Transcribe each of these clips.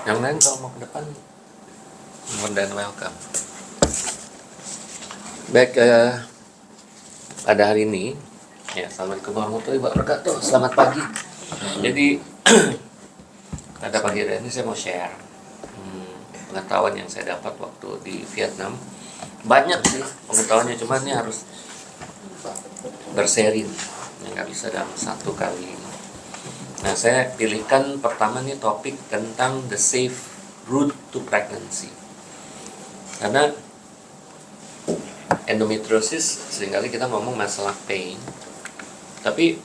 Yang lain kalau mau ke depan, more than welcome. Baik, pada hari ini, ya, Assalamualaikum warahmatullahi wabarakatuh. Selamat pagi. Jadi pada pagi hari ini saya mau share pengetahuan yang saya dapat waktu di Vietnam. Banyak sih pengetahuannya, cuman ini harus berseri, nggak bisa dalam satu kali. Nah, saya pilihkan pertama nih topik tentang the safe route to pregnancy. Karena endometriosis seringkali kita ngomong masalah pain, tapi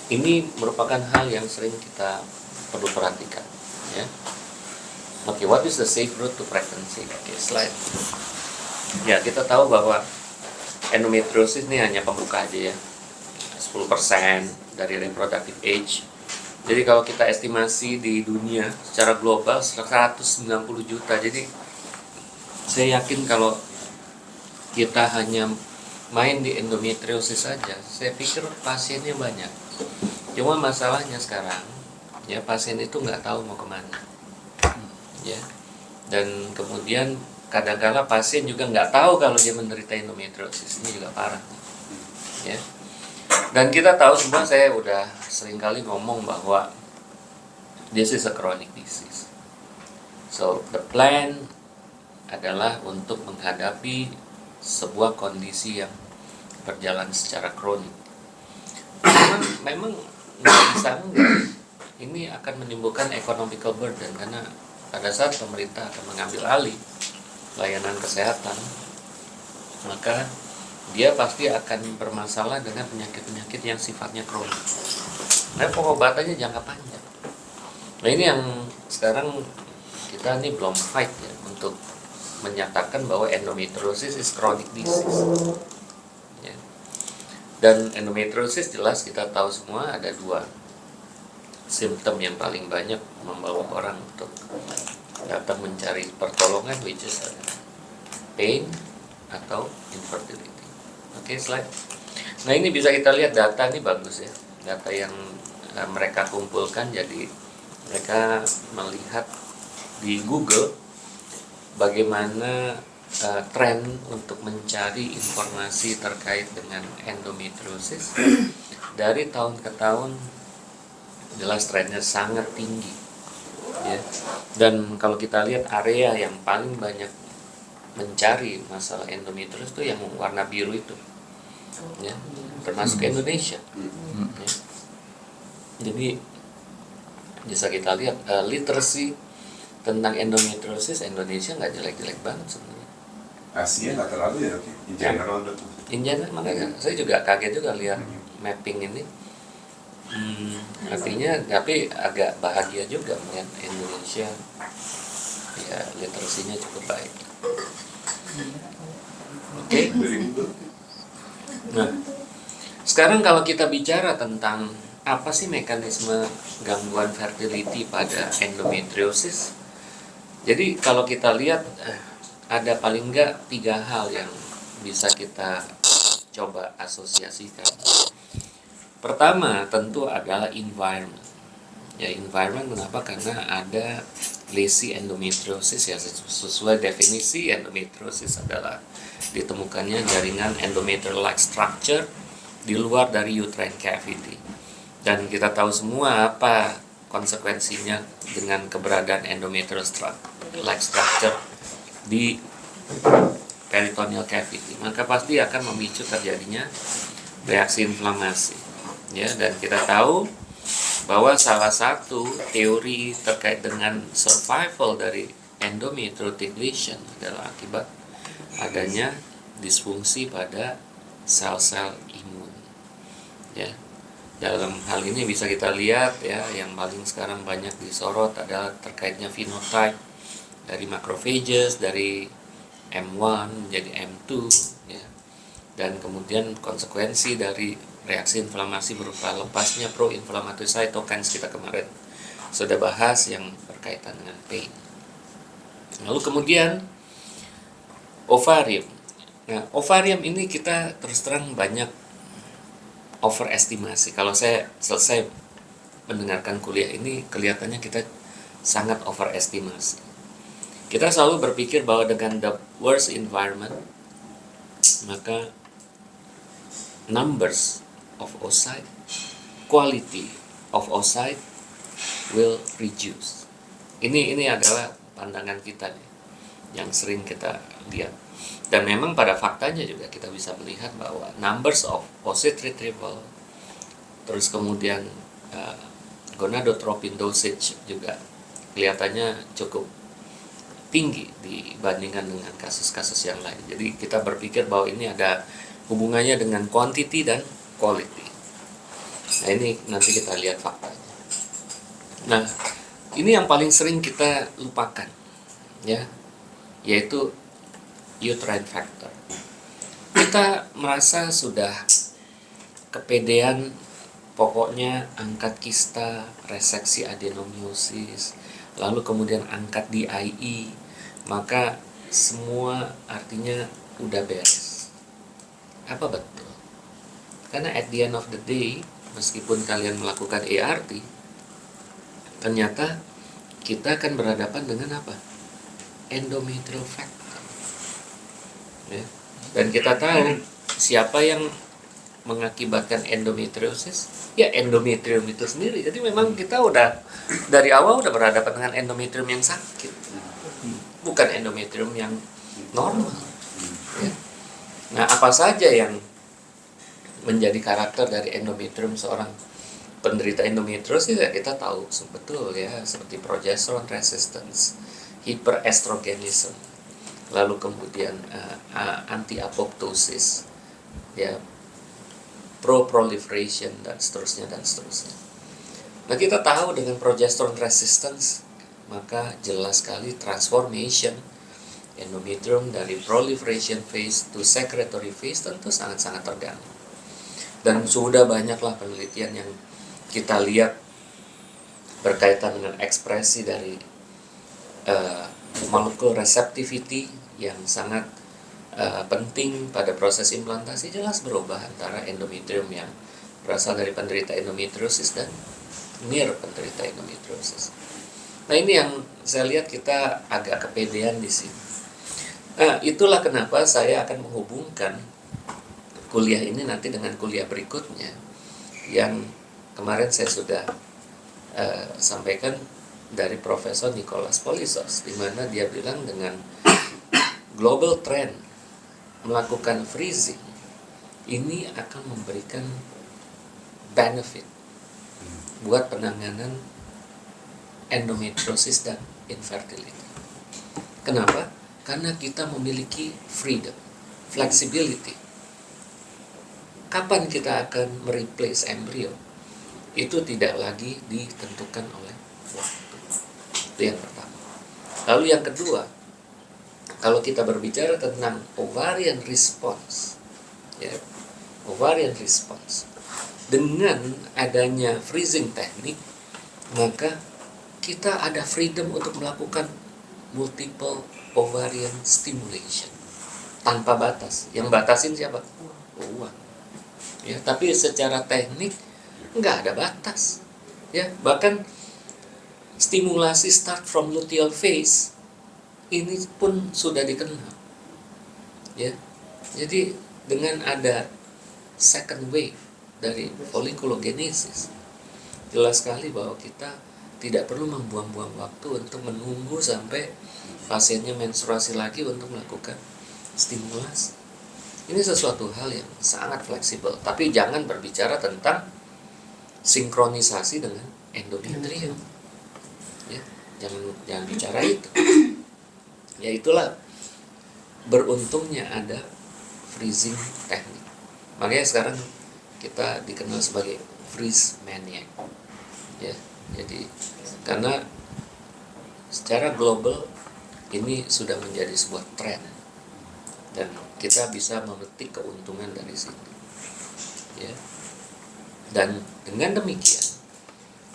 ini merupakan hal yang sering kita perlu perhatikan, ya. Oke, what is the safe route to pregnancy? Oke, slide. Ya, kita tahu bahwa endometriosis ini hanya pembuka aja ya, 10% dari reproductive age. Jadi kalau kita estimasi di dunia secara global 190 juta. Jadi saya yakin kalau kita hanya main di endometriosis saja, saya pikir pasiennya banyak. Cuma masalahnya sekarang, ya, pasien itu nggak tahu mau kemana, ya. Dan kemudian kadang-kala pasien juga nggak tahu kalau dia menderita endometriosis. Ini juga parah, ya. Dan kita tahu semua, saya udah sering kali ngomong bahwa this is a chronic disease. So the plan adalah untuk menghadapi sebuah kondisi yang berjalan secara kronik. Memang nggak bisa enggak, ini akan menimbulkan economical burden, karena pada saat pemerintah akan mengambil alih layanan kesehatan, maka dia pasti akan bermasalah dengan penyakit-penyakit yang sifatnya kronik. Nah, pengobatannya jangka panjang. Nah, ini yang sekarang kita nih belum fight ya untuk menyatakan bahwa endometriosis is chronic disease. Ya. Dan endometriosis jelas kita tahu semua ada dua simptom yang paling banyak membawa orang untuk datang mencari pertolongan, which is pain atau infertility. Oke, slide. Nah, ini bisa kita lihat data ini bagus ya. Data yang mereka kumpulkan, jadi mereka melihat di Google bagaimana tren untuk mencari informasi terkait dengan endometriosis dari tahun ke tahun. Jelas trennya sangat tinggi, ya. Dan kalau kita lihat area yang paling banyak mencari masalah endometriosis itu yang warna biru itu, ya, termasuk Indonesia, ya. Jadi bisa kita lihat literacy tentang endometriosis Indonesia nggak jelek-jelek banget sebenarnya. Asia nggak terlalu ya, in general. In general, makanya saya juga kaget juga lihat mapping ini. Artinya, tapi agak bahagia juga melihat Indonesia ya literasinya cukup baik. Oke. Nah, sekarang kalau kita bicara tentang apa sih mekanisme gangguan fertility pada endometriosis, jadi kalau kita lihat ada paling nggak 3 hal yang bisa kita coba asosiasikan. Pertama tentu adalah environment. Ya, environment kenapa? Karena ada lesi endometriosis, ya, sesuai definisi endometriosis adalah ditemukannya jaringan endometrial-like structure di luar dari uterine cavity. Dan kita tahu semua apa konsekuensinya dengan keberadaan endometrial-like structure di peritoneal cavity. Maka pasti akan memicu terjadinya reaksi inflamasi. Ya, dan kita tahu bahwa salah satu teori terkait dengan survival dari endometriotic lesion adalah akibat adanya disfungsi pada sel-sel imun. Ya, dalam hal ini bisa kita lihat ya, yang paling sekarang banyak disorot adalah terkaitnya phenotype dari macrophages dari M1 menjadi M2, ya, dan kemudian konsekuensi dari reaksi inflamasi berupa lepasnya pro-inflammatory cytokines, kita kemarin sudah bahas yang berkaitan dengan pain. Lalu kemudian ovarium. Nah, ovarium ini kita terus terang banyak overestimasi. Kalau saya selesai mendengarkan kuliah ini kelihatannya kita sangat overestimasi. Kita selalu berpikir bahwa dengan the worst environment, maka numbers of oocyte, quality of oocyte will reduce. Ini adalah pandangan kita nih, yang sering kita lihat. Dan memang pada faktanya juga kita bisa melihat bahwa numbers of oocyte retrieval, terus kemudian gonadotropin dosage juga kelihatannya cukup tinggi dibandingkan dengan kasus-kasus yang lain. Jadi kita berpikir bahwa ini ada hubungannya dengan quantity dan quality. Nah, ini nanti kita lihat faktanya. Nah, ini yang paling sering kita lupakan, ya, yaitu uterine factor. Kita merasa sudah kepedean, pokoknya angkat kista, reseksi adenomyosis, lalu kemudian angkat DIE, maka semua artinya udah beres. Apa betul? Karena at the end of the day, meskipun kalian melakukan ART, ternyata kita akan berhadapan dengan apa? Endometrial factor. Ya. Dan kita tahu siapa yang mengakibatkan endometriosis, ya endometrium itu sendiri. Jadi memang kita udah dari awal udah berhadapan dengan endometrium yang sakit, bukan endometrium yang normal. Ya. Nah, apa saja yang menjadi karakter dari endometrium seorang penderita endometriosis, ya kita tahu betul ya, seperti progesterone resistance, hyperestrogenism, lalu kemudian anti-apoptosis, ya, pro-proliferation, dan seterusnya dan seterusnya. Nah, kita tahu dengan progesterone resistance, maka jelas sekali transformation endometrium dari proliferation phase to secretory phase tentu sangat-sangat terganggu. Dan sudah banyaklah penelitian yang kita lihat berkaitan dengan ekspresi dari molekul receptivity yang sangat penting pada proses implantasi, jelas berubah antara endometrium yang berasal dari penderita endometriosis dan near penderita endometriosis. Nah, ini yang saya lihat kita agak kepedean di sini. Nah, itulah kenapa saya akan menghubungkan kuliah ini nanti dengan kuliah berikutnya yang kemarin saya sudah sampaikan dari Profesor Nicholas Polisos, di mana dia bilang dengan global trend melakukan freezing ini akan memberikan benefit buat penanganan endometriosis dan infertility. Kenapa? Karena kita memiliki freedom, flexibility. Kapan kita akan mereplace embrio? Itu tidak lagi ditentukan oleh waktu. Itu yang pertama. Lalu yang kedua, kalau kita berbicara tentang ovarian response, ya, ovarian response, dengan adanya freezing teknik, maka kita ada freedom untuk melakukan multiple ovarian stimulation tanpa batas. Yang batasin siapa? Uang. Ya, tapi secara teknik nggak ada batas. Ya, bahkan stimulasi start from luteal phase ini pun sudah dikenal, ya. Jadi dengan ada second wave dari folliculogenesis, jelas sekali bahwa kita tidak perlu membuang-buang waktu untuk menunggu sampai pasiennya menstruasi lagi untuk melakukan stimulasi. Ini sesuatu hal yang sangat fleksibel, tapi jangan berbicara tentang sinkronisasi dengan endometrium, ya. Jangan bicara itu. Ya, itulah beruntungnya ada freezing teknik. Makanya sekarang kita dikenal sebagai freeze maniac. Ya, jadi karena secara global ini sudah menjadi sebuah tren dan kita bisa memetik keuntungan dari situ. Ya. Dan dengan demikian,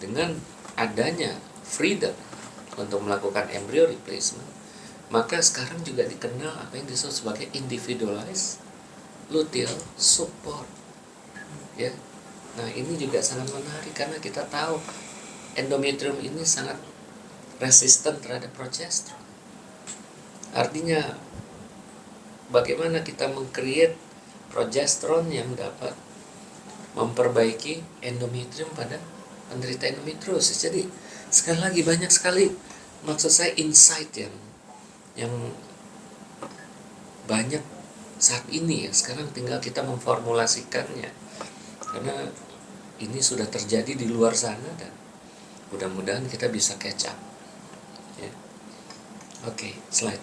dengan adanya freedom untuk melakukan embryo replacement, maka sekarang juga dikenal apa yang disebut sebagai individualized luteal support. Ya. Nah, ini juga sangat menarik karena kita tahu endometrium ini sangat resisten terhadap progesteron. Artinya bagaimana kita meng-create progesteron yang dapat memperbaiki endometrium pada penderita endometriosis. Jadi sekali lagi banyak sekali, maksud saya, insight yang banyak saat ini ya. Sekarang tinggal kita memformulasikannya, karena ini sudah terjadi di luar sana dan mudah-mudahan kita bisa catch up ya. Oke, slide.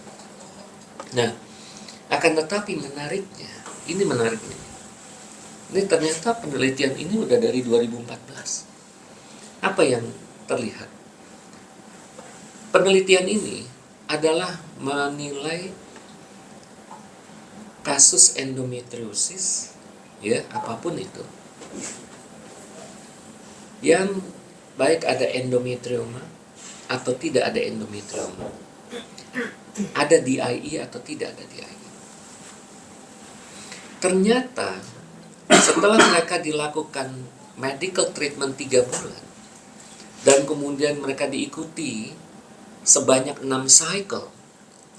Nah, akan tetapi menariknya, ini menariknya, ini ternyata penelitian ini udah dari 2014. Apa yang terlihat? Penelitian ini adalah menilai kasus endometriosis, ya, apapun itu, yang baik ada endometrioma atau tidak ada endometrioma, ada DIE atau tidak ada DIE. Ternyata setelah mereka dilakukan medical treatment 3 bulan dan kemudian mereka diikuti sebanyak 6 cycle,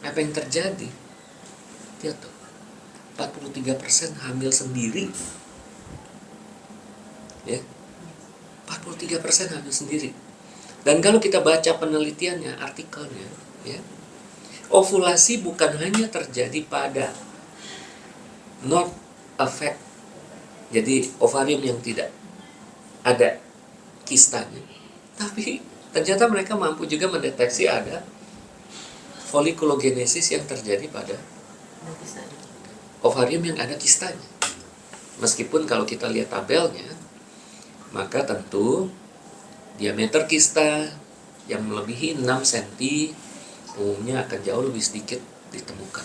apa yang terjadi? Lihat tuh, 43% hamil sendiri. Ya. 43% hamil sendiri. Dan kalau kita baca penelitiannya, artikelnya, ya, ovulasi bukan hanya terjadi pada not affect, jadi ovarium yang tidak ada kistanya, tapi ternyata mereka mampu juga mendeteksi ada folikulogenesis yang terjadi pada ovarium yang ada kistanya. Meskipun kalau kita lihat tabelnya, maka tentu diameter kista yang melebihi 6 cm umumnya akan jauh lebih sedikit ditemukan.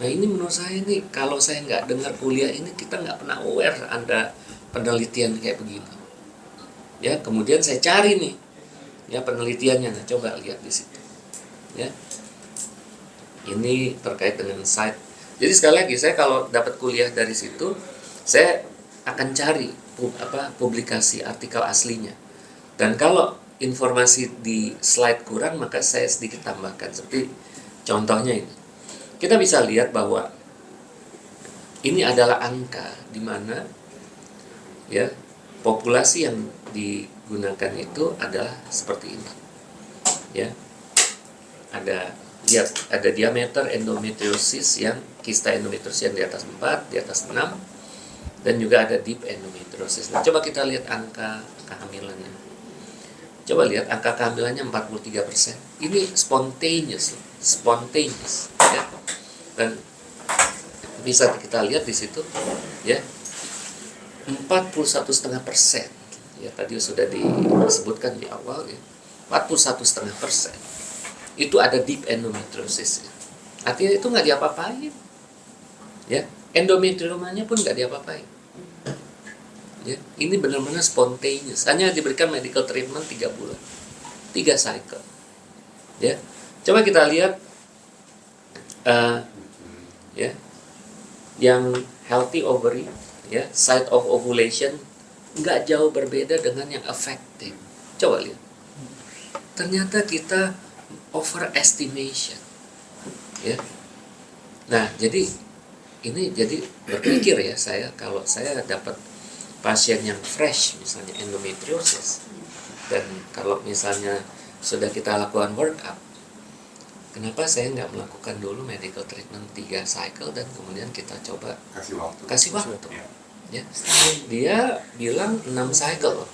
Nah, ini menurut saya ini, kalau saya nggak dengar kuliah ini, kita nggak pernah aware ada penelitian kayak begini. Ya, kemudian saya cari nih, ya, penelitiannya. Nah, coba lihat di situ. Ya, ini terkait dengan site. Jadi sekali lagi, saya kalau dapat kuliah dari situ, saya akan cari publikasi artikel aslinya. Dan kalau informasi di slide kurang, maka saya sedikit tambahkan. Seperti contohnya ini, kita bisa lihat bahwa ini adalah angka di mana, ya, populasi yang digunakan itu adalah seperti ini. Ya, ada diameter endometriosis yang kista endometriosis yang di atas 4, di atas 6, dan juga ada deep endometriosis. Nah, coba kita lihat angka kehamilannya. Coba lihat angka kehamilannya 43%. Ini spontaneous, ya. Dan bisa kita lihat di situ, ya, 41,5%. Ya, tadi sudah disebutkan di awal, ya, 41,5%. Itu ada deep endometriosis. Ya. Artinya itu nggak diapa-apain. Ya, endometriomanya pun nggak diapa-apain. Ya, ini benar-benar spontaneous. Hanya diberikan medical treatment 3 bulan, 3 cycle. Ya, coba kita lihat, ya, yang healthy ovary, ya, site of ovulation nggak jauh berbeda dengan yang affected. Coba lihat. Ternyata kita overestimation. Ya. Nah, jadi ini jadi berpikir ya, saya kalau saya dapat pasien yang fresh, misalnya endometriosis, dan kalau misalnya sudah kita lakukan workup, kenapa saya nggak melakukan dulu medical treatment 3 cycle dan kemudian kita coba kasih waktu. Ya. Dia bilang 6 cycle.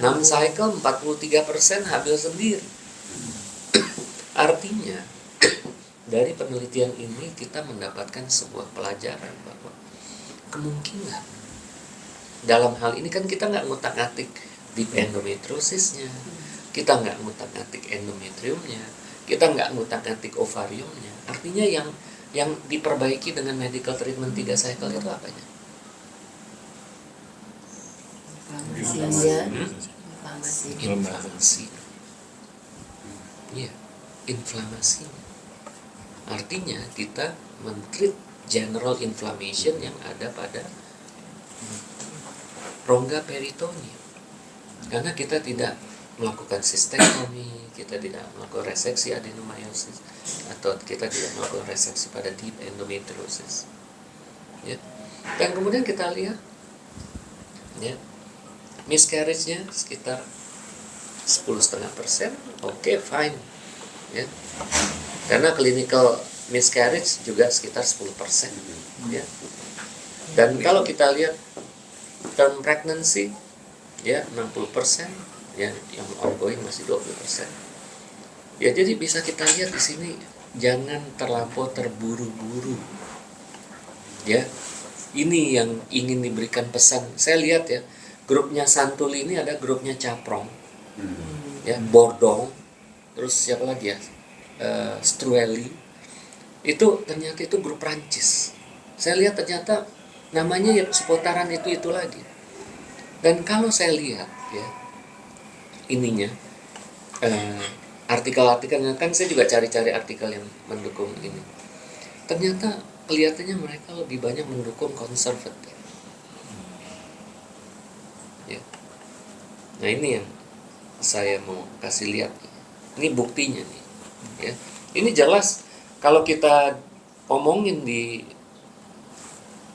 6 cycle 43% hamil sendiri. Artinya dari penelitian ini kita mendapatkan sebuah pelajaran bahwa kemungkinan dalam hal ini kan kita nggak ngutak-ngatik deep endometriosisnya, kita nggak ngutak-ngatik endometriumnya, kita nggak ngutak-ngatik ovariumnya. Artinya yang diperbaiki dengan medical treatment 3 cycle itu apanya? Inflamasi. Iya, inflamasi. Artinya kita men-treat general inflammation yang ada pada rongga peritoneum. Karena kita tidak melakukan sistektomi, kita tidak melakukan reseksi adenomyosis, atau kita tidak melakukan reseksi pada deep endometriosis. Ya. Dan kemudian kita lihat, ya, miscarriage-nya sekitar 10,5%, oke, fine, ya. Karena clinical miscarriage juga sekitar 10%, ya. Dan kalau kita lihat term pregnancy, ya 60%, ya, yang ongoing masih 20%. Ya, jadi bisa kita lihat di sini, jangan terlampau terburu-buru. Ya, ini yang ingin diberikan pesan. Saya lihat ya, grupnya Santul ini ada grupnya Caprong, ya, Bordong, terus siapa lagi ya, Strueli. Itu ternyata itu grup Prancis. Saya lihat ternyata namanya ya seputaran itu lagi. Dan kalau saya lihat ya ininya, artikel-artikelnya, kan saya juga cari-cari artikel yang mendukung ini. Ternyata kelihatannya mereka lebih banyak mendukung konservatif. Ya. Nah, ini yang saya mau kasih lihat. Ini buktinya nih. Ya. Ini jelas kalau kita omongin di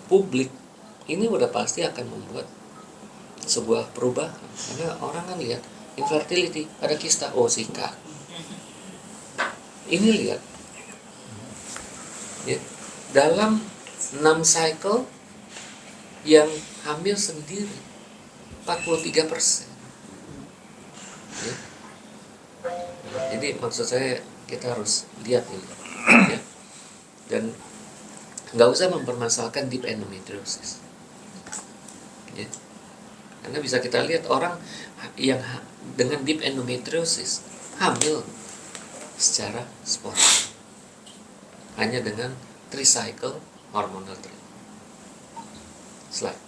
publik, ini udah pasti akan membuat sebuah perubahan. Karena orang kan lihat infertility, ada kista, oh sikat. Ini lihat, ya, dalam 6 cycle yang hamil sendiri 43%. Ya. Jadi maksud saya kita harus lihat ini, ya. Dan nggak usah mempermasalahkan deep endometriosis, ya. Karena bisa kita lihat orang yang dengan deep endometriosis hamil secara spontan hanya dengan 3 cycle hormonal treatment. Slide.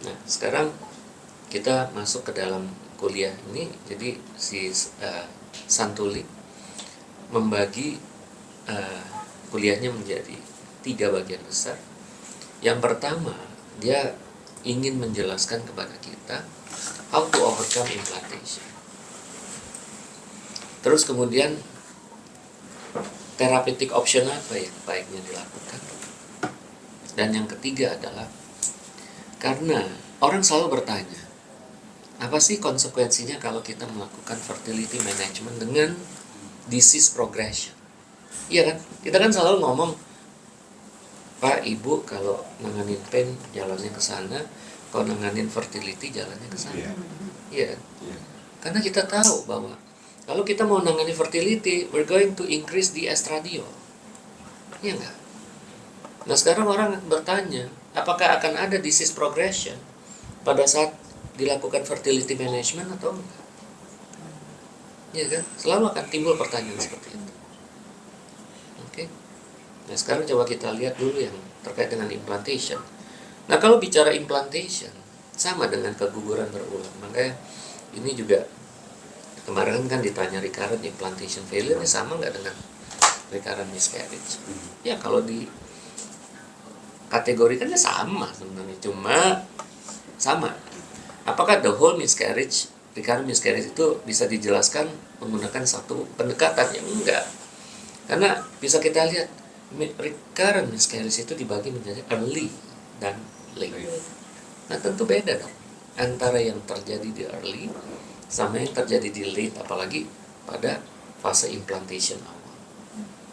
Nah, sekarang kita masuk ke dalam kuliah ini. Jadi si Santuli membagi kuliahnya menjadi 3 bagian besar. Yang pertama, dia ingin menjelaskan kepada kita how to overcome implantation. Terus kemudian therapeutic option apa yang baiknya dilakukan. Dan yang ketiga adalah, karena orang selalu bertanya, apa sih konsekuensinya kalau kita melakukan fertility management dengan disease progression? Iya kan? Kita kan selalu ngomong, Pak, Ibu, kalau nanganin pain jalannya ke sana, kalau nanganin fertility jalannya ke sana. Iya kan? Karena kita tahu bahwa kalau kita mau nangani fertility, we're going to increase the estradiol. Iya nggak? Nah, sekarang orang bertanya, apakah akan ada disease progression pada saat dilakukan fertility management atau enggak? Iya kan? Selalu akan timbul pertanyaan seperti itu. Oke. Nah, sekarang coba kita lihat dulu yang terkait dengan implantation. Nah, kalau bicara implantation, sama dengan keguguran berulang. Makanya ini juga kemarin kan ditanya recurrent implantation failure, sama nggak dengan recurrent miscarriage? Ya, kalau di kategorikannya sama sebenarnya, cuma sama. Apakah the whole miscarriage, recurrent miscarriage itu bisa dijelaskan menggunakan satu pendekatan? Yang enggak. Karena bisa kita lihat recurrent miscarriage itu dibagi menjadi early dan late. Nah, tentu beda dong antara yang terjadi di early sama yang terjadi di late, apalagi pada fase implantation awal.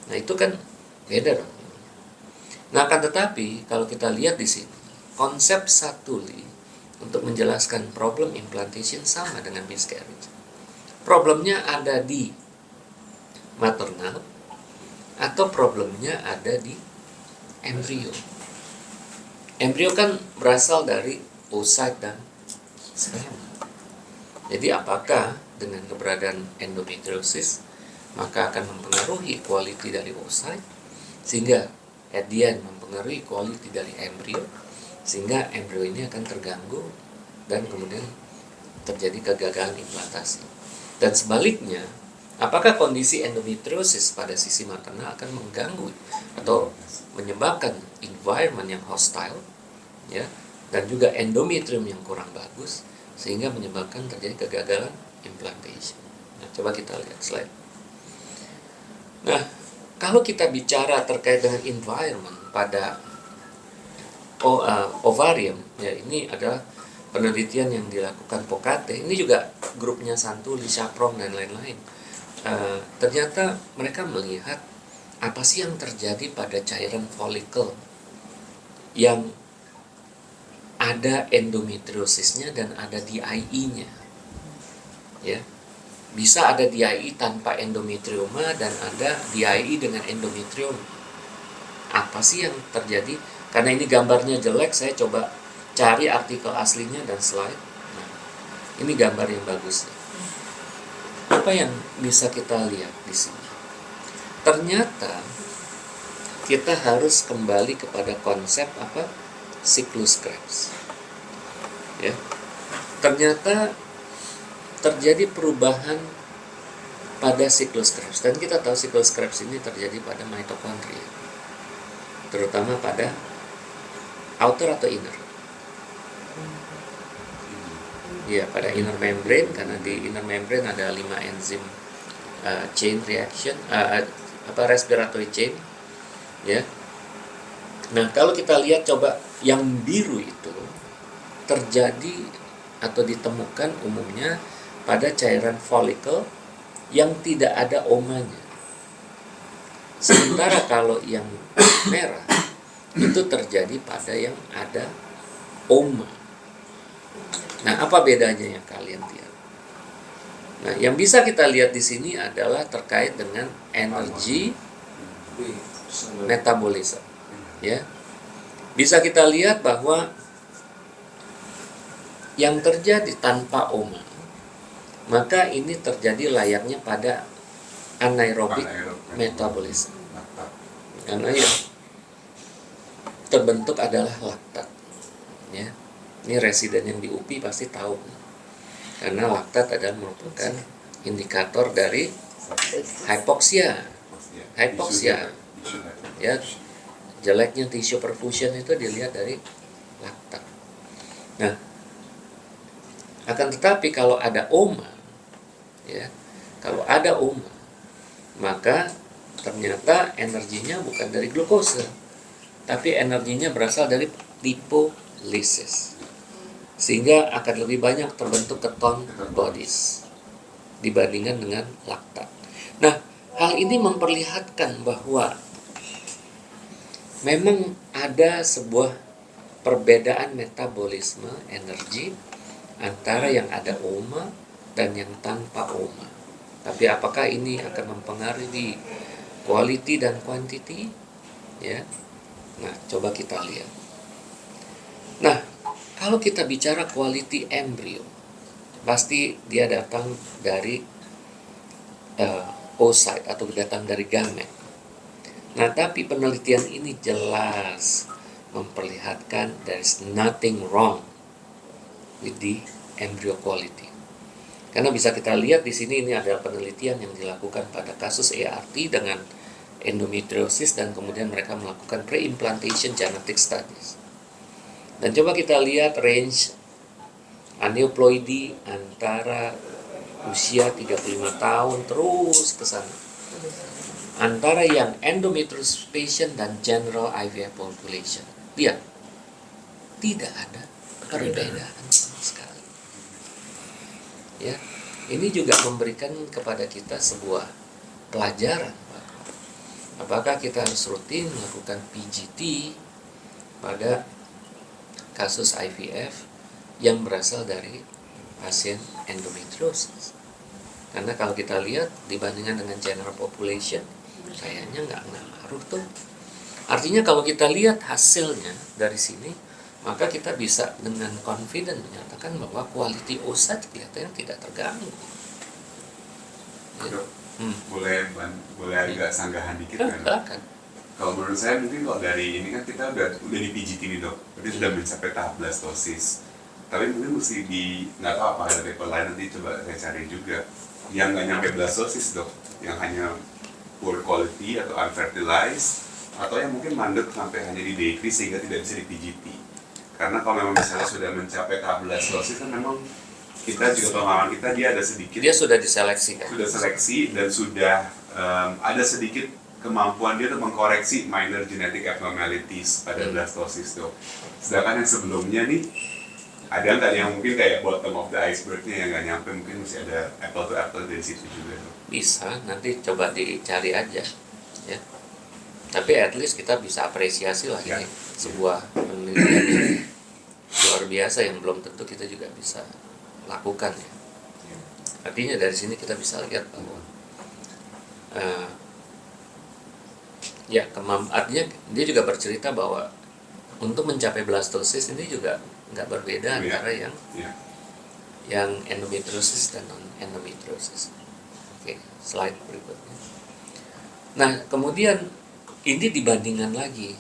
Nah, itu kan beda dong. Nah, akan tetapi kalau kita lihat di sini, konsep Santuli untuk menjelaskan problem implantation sama dengan miscarriage. Problemnya ada di maternal atau problemnya ada di embrio. Embrio kan berasal dari oocyte dan sperma. Jadi apakah dengan keberadaan endometriosis maka akan mempengaruhi quality dari oocyte, sehingga at the end mempengaruhi quality dari embrio, sehingga embrio ini akan terganggu dan kemudian terjadi kegagalan implantasi. Dan sebaliknya, apakah kondisi endometriosis pada sisi maternal akan mengganggu atau menyebabkan environment yang hostile, ya, dan juga endometrium yang kurang bagus, sehingga menyebabkan terjadi kegagalan implantation. Nah, coba kita lihat slide. Nah, kalau kita bicara terkait dengan environment pada ovarium, ya ini adalah penelitian yang dilakukan Pocate. Ini juga grupnya Santuli, Chaprong, dan lain-lain. Ternyata mereka melihat apa sih yang terjadi pada cairan folikel yang ada endometriosisnya dan ada DIE-nya. Ya. Bisa ada DIE tanpa endometrioma dan ada DIE dengan endometrium. Apa sih yang terjadi? Karena ini gambarnya jelek, saya coba cari artikel aslinya dan slide. Nah, ini gambar yang bagus. Apa yang bisa kita lihat di sini? Ternyata kita harus kembali kepada konsep apa? Siklus Krebs. Ya. Ternyata terjadi perubahan pada siklus Krebs, dan kita tahu siklus Krebs ini terjadi pada mitokondria, terutama pada outer atau inner. Ya, pada inner membrane, karena di inner membrane ada 5 enzim chain reaction, respiratory chain, ya. Nah, kalau kita lihat coba yang biru itu terjadi atau ditemukan umumnya pada cairan folikel yang tidak ada omanya. Sementara kalau yang merah itu terjadi pada yang ada oma. Nah, apa bedanya yang kalian lihat? Nah, yang bisa kita lihat di sini adalah terkait dengan energi metabolisme. Ya, bisa kita lihat bahwa yang terjadi tanpa oma, maka ini terjadi layaknya pada anaerobik metabolisme. Karena yang terbentuk adalah laktat. Ya, ini residen yang di UPI pasti tahu. Karena laktat adalah merupakan indikator dari hypoxia. Ya, jeleknya tissue perfusion itu dilihat dari laktat. Nah, akan tetapi kalau ada oma, ya, kalau ada oma, maka ternyata energinya bukan dari glukosa, tapi energinya berasal dari lipolisis, sehingga akan lebih banyak terbentuk keton bodies dibandingkan dengan laktat. Nah, hal ini memperlihatkan bahwa memang ada sebuah perbedaan metabolisme energi antara yang ada oma dan yang tanpa oma. Tapi apakah ini akan mempengaruhi quality dan quantity? Ya. Nah, coba kita lihat. Nah, kalau kita bicara quality embrio, pasti dia datang dari oocyte atau datang dari gamet. Nah, tapi penelitian ini jelas memperlihatkan there is nothing wrong with the embryo quality. Karena bisa kita lihat di sini, ini adalah penelitian yang dilakukan pada kasus ERT dengan endometriosis, dan kemudian mereka melakukan pre-implantation genetic studies. Dan coba kita lihat range aneuploidy antara usia 35 tahun terus ke sana. Antara yang endometriosis patient dan general IVF population. Lihat, tidak ada perbedaan sama sekali. Ya, ini juga memberikan kepada kita sebuah pelajaran. Apakah kita harus rutin melakukan PGT pada kasus IVF yang berasal dari pasien endometriosis? Karena kalau kita lihat dibandingkan dengan general population, kayaknya nggak ngaruh tuh. Artinya kalau kita lihat hasilnya dari sini, maka kita bisa dengan confident menyatakan bahwa quality oocyte kelihatannya tidak terganggu. Ya. Boleh agak sanggahan dikit kan? Silakan. Kalau menurut saya mungkin kalau dari ini kan kita udah di PGT nih dok, berarti sudah mencapai tahap blastosis. Tapi mungkin mesti nggak tahu apa ada paper lain, nanti coba saya cari juga. Yang nggak nyampe blastosis dok, yang hanya poor quality atau unfertilized, atau yang mungkin mandek sampai hanya di decrease sehingga tidak bisa di PGT. Karena kalau memang misalnya sudah mencapai tahap 11 dosis kan memang kita juga pengalaman kita dia ada sedikit, Dia sudah diseleksi kan? sudah seleksi dan sudah ada sedikit kemampuan dia untuk mengkoreksi minor genetic abnormalities pada blastosis tuh. Sedangkan yang sebelumnya nih ada nggak yang mungkin kayak bottom of the iceberg-nya yang nggak nyampe, mungkin masih ada apple to apple dari situ juga tuh. Bisa, nanti coba dicari aja ya. Tapi at least kita bisa apresiasi lah Ya. ini sebuah penelitian yang luar biasa yang belum tentu kita juga bisa lakukan ya. Artinya dari sini kita bisa lihat bahwa artinya dia juga bercerita bahwa untuk mencapai blastosis ini juga nggak berbeda antara yang endometriosis dan non endometriosis. Oke, slide berikutnya. Nah, kemudian ini dibandingkan lagi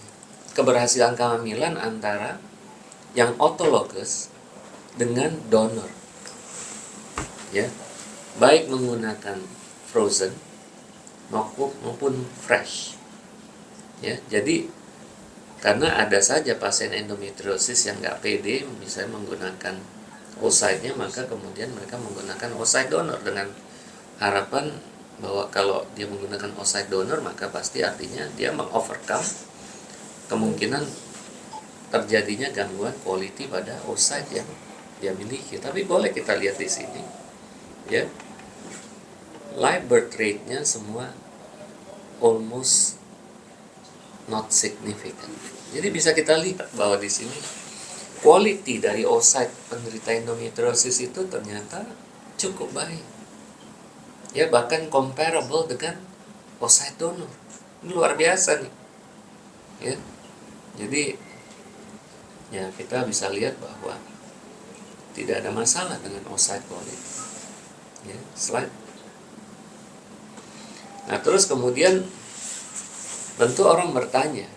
keberhasilan kehamilan antara yang autologous dengan donor, ya, baik menggunakan frozen maupun fresh, ya. Jadi karena ada saja pasien endometriosis yang nggak pede misalnya menggunakan oocyte-nya, maka kemudian mereka menggunakan oocyte donor dengan harapan bahwa kalau dia menggunakan oocyte donor maka pasti artinya dia mengovercome kemungkinan terjadinya gangguan quality pada oocyte yang dia miliki. Tapi boleh kita lihat di sini, ya, live birth rate-nya semua almost not significant. Jadi bisa kita lihat bahwa di sini quality dari oocyte penderita endometriosis itu ternyata cukup baik. Ya, bahkan comparable dengan oocyte donor. Ini luar biasa nih. Ya. Jadi ya kita bisa lihat bahwa tidak ada masalah dengan oocyte quality. Ya, slide. Nah, terus kemudian tentu orang bertanya,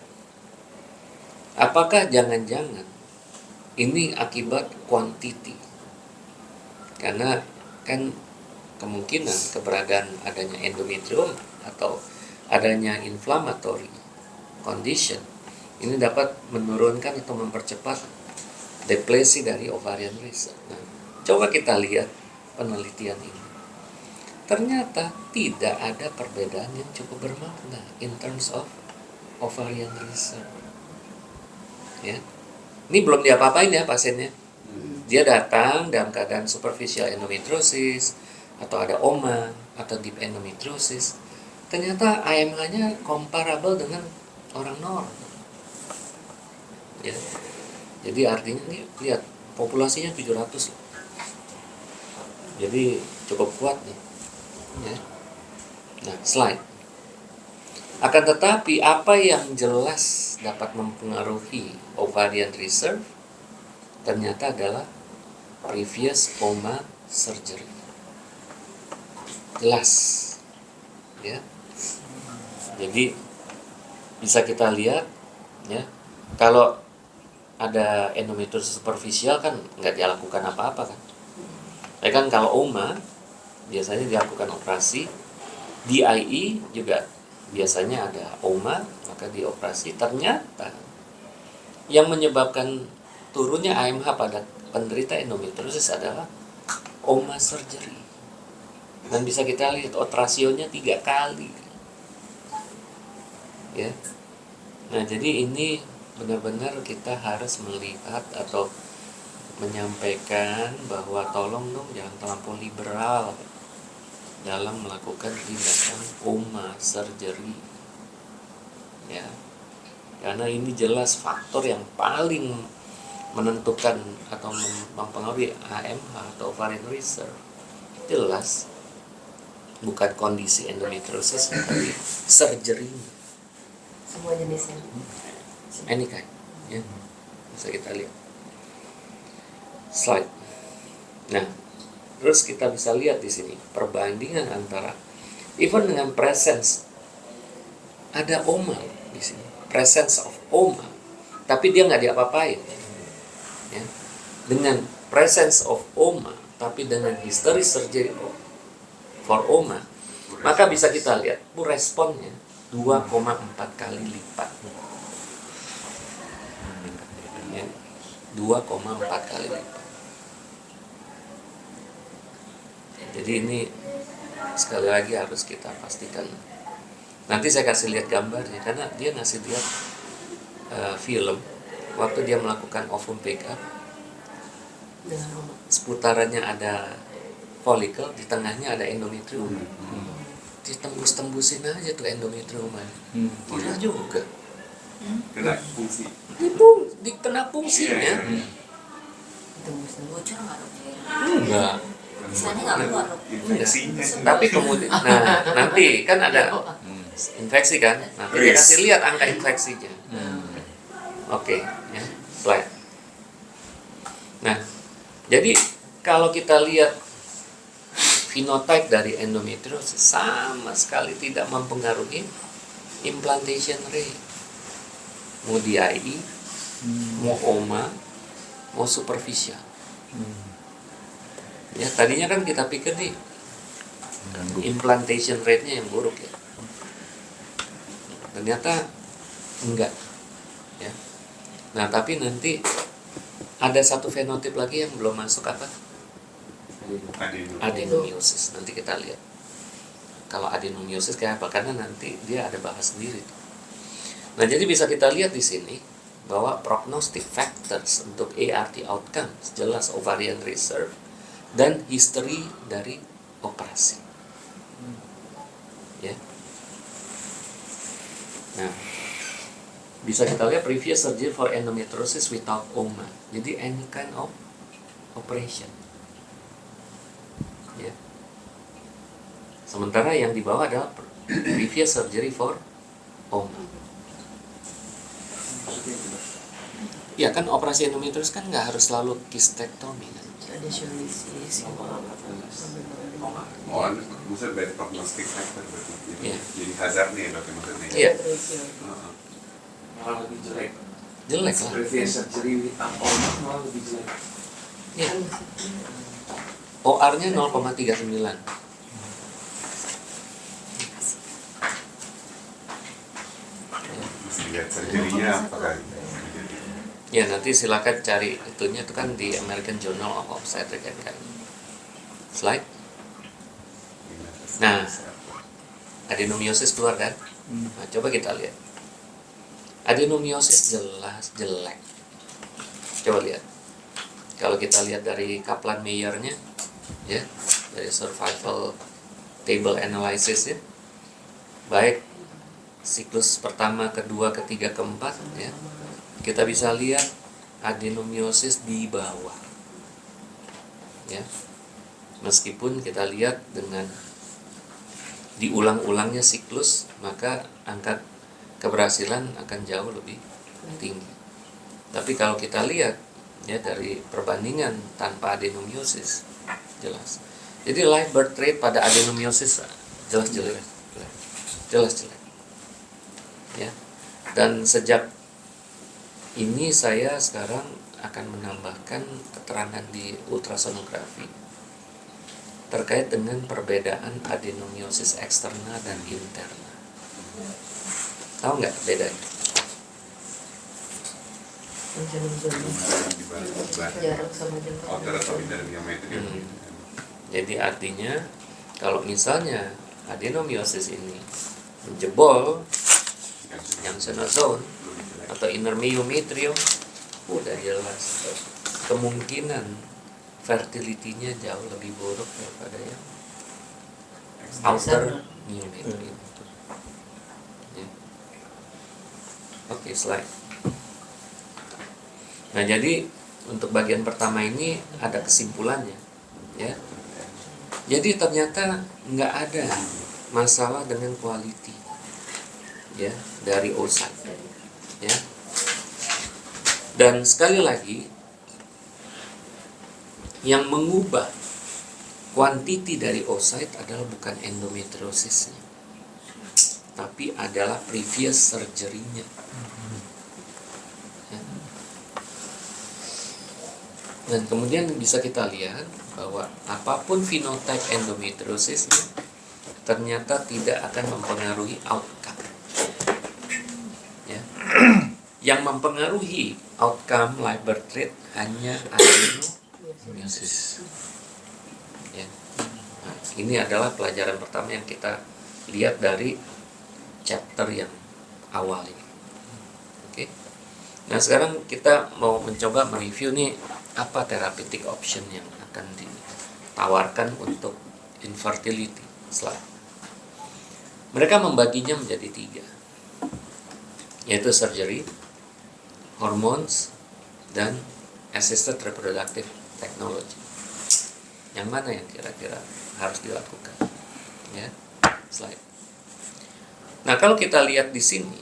apakah jangan-jangan ini akibat quantity? Karena kan kemungkinan keberadaan adanya endometrium atau adanya inflammatory condition ini dapat menurunkan atau mempercepat deplesi dari ovarian reserve. Nah, coba kita lihat penelitian ini. Ternyata tidak ada perbedaan yang cukup bermakna in terms of ovarian reserve. Ya. Ini belum diapa-apain ya pasiennya. Dia datang dalam keadaan superficial endometriosis atau ada OMA atau deep endometriosis. Ternyata AMH-nya comparable dengan orang normal. Ya. Jadi artinya nih lihat populasinya 700 loh. Jadi cukup kuat nih. Ya. Nah, slide. Akan tetapi apa yang jelas dapat mempengaruhi ovarian reserve ternyata adalah previous OMA surgery. Jelas, ya. Jadi bisa kita lihat, ya, kalau ada endometriosis superficial kan nggak dilakukan apa-apa kan. Ya kan kalau OMA biasanya dilakukan operasi, DIE juga biasanya ada OMA maka dioperasi. Ternyata yang menyebabkan turunnya AMH pada penderita endometriosis adalah OMA surgery. Dan bisa kita lihat rasionya 3 kali. Ya. Nah, jadi ini benar-benar kita harus melihat atau menyampaikan bahwa tolong dong jangan terlampau liberal dalam melakukan tindakan OMA surgery. Ya. Karena ini jelas faktor yang paling menentukan atau mempengaruhi AMH atau ovarian reserve. Jelas bukan kondisi endometriosis tapi surgery. Semua jenisnya. Ini kan, ya, bisa kita lihat. Slide. Nah, terus kita bisa lihat di sini perbandingan antara even dengan presence ada OMA di sini, presence of OMA, tapi dia nggak diapa-apain. Ya. Dengan presence of OMA, tapi dengan history surgery for OMA, maka bisa kita lihat responnya 2,4 kali lipat. Ya. 2,4 kali lipat. Jadi ini sekali lagi harus kita pastikan. Nanti saya kasih lihat gambarnya karena dia ngasih lihat film waktu dia melakukan ovum pickup, Dengan Oma. seputarannya ada folikel, di tengahnya ada endometrium. Ditembus-tembusin aja tuh endometriumnya. Gila juga. Kena fungsi. Dikena fungsinya. Tembus bocor nggak dok? Enggak. Misalnya nggak keluar dok. Infeksinya. Tapi kemudian, nah nanti kan ada infeksi kan, nanti dia kasih lihat angka infeksinya. Oke, ya, slide. Nah, jadi kalau kita lihat phenotype dari endometriosis sama sekali tidak mempengaruhi implantation rate. Mau DIE, mau OMA, mau superficial. Ya, tadinya kan kita pikir nih implantation rate-nya yang buruk ya. Ternyata enggak. Ya. Nah, tapi nanti ada satu fenotip lagi yang belum masuk apa? Adenomyosis. Nanti kita lihat. Kalau adenomyosis kayak apa? Karena nanti dia ada bahas sendiri. Nah, jadi bisa kita lihat di sini bahwa prognostic factors untuk ART outcomes jelas ovarian reserve dan history dari operasi. Ya. Nah, bisa kita lihat previous surgery for endometriosis without OMA. Jadi any kind of operation. Ya. Sementara yang di bawah adalah previous surgery for OMA. Ya kan operasi endometriosis kan nggak harus selalu kistektomi kan. Ada sholisis. Oh, maksudnya bad prognostic factor berarti. Iya. Jadi hazard nih dok maksudnya. Iya. Heeh. Malah lebih jelek. Jelek lah. Previous surgery with OMA malah lebih jelek. Ya. OR-nya 0,39. Mesti lihat surgery-nya apakah Ya nanti silakan cari itunya itu kan di American Journal of Obstetrics and Gynecology. Slide. Nah, adenomyosis keluar kan? Nah, coba kita lihat. Adenomyosis jelas jelek. Coba lihat. Kalau kita lihat dari Kaplan-Meiernya, ya, dari survival table analysis ya, baik siklus pertama, kedua, ketiga, keempat, ya, kita bisa lihat adenomyosis di bawah, ya. Meskipun kita lihat dengan diulang-ulangnya siklus, maka angka keberhasilan akan jauh lebih tinggi. Tapi kalau kita lihat ya dari perbandingan tanpa adenomyosis jelas. Jadi live birth rate pada adenomyosis jelas jelek. Jelas jelek. Ya. Dan sejak ini saya sekarang akan menambahkan keterangan di ultrasonografi terkait dengan perbedaan adenomyosis eksterna dan interna. Tahu nggak bedanya? Jarak sama jarak. outer atau inner endometrium. Jadi artinya kalau misalnya adenomyosis ini menjebol yang zone atau inner myometrium, udah jelas kemungkinan fertility-nya jauh lebih buruk daripada yang outer myometrium. Ya. Oke, slide. Nah, jadi untuk bagian pertama ini ada kesimpulannya, ya. Jadi ternyata nggak ada masalah dengan quality, ya, dari oocyte, ya. Dan sekali lagi, yang mengubah quantity dari oocyte adalah bukan endometriosisnya, tapi adalah previous surgery-nya. Ya. Dan kemudian bisa kita lihat bahwa apapun phenotype endometriosisnya ternyata tidak akan mempengaruhi outcome. Ya. yang mempengaruhi outcome live birth rate hanya adenomyosis. Ya. Nah, ini adalah pelajaran pertama yang kita lihat dari chapter yang awal ini. Oke. Nah, sekarang kita mau mencoba mereview nih apa therapeutic option yang akan ditawarkan untuk infertility. Slide. Mereka membaginya menjadi 3, yaitu surgery, hormones, dan assisted reproductive technology. Yang mana yang kira-kira harus dilakukan? Ya, slide. Nah, kalau kita lihat di sini,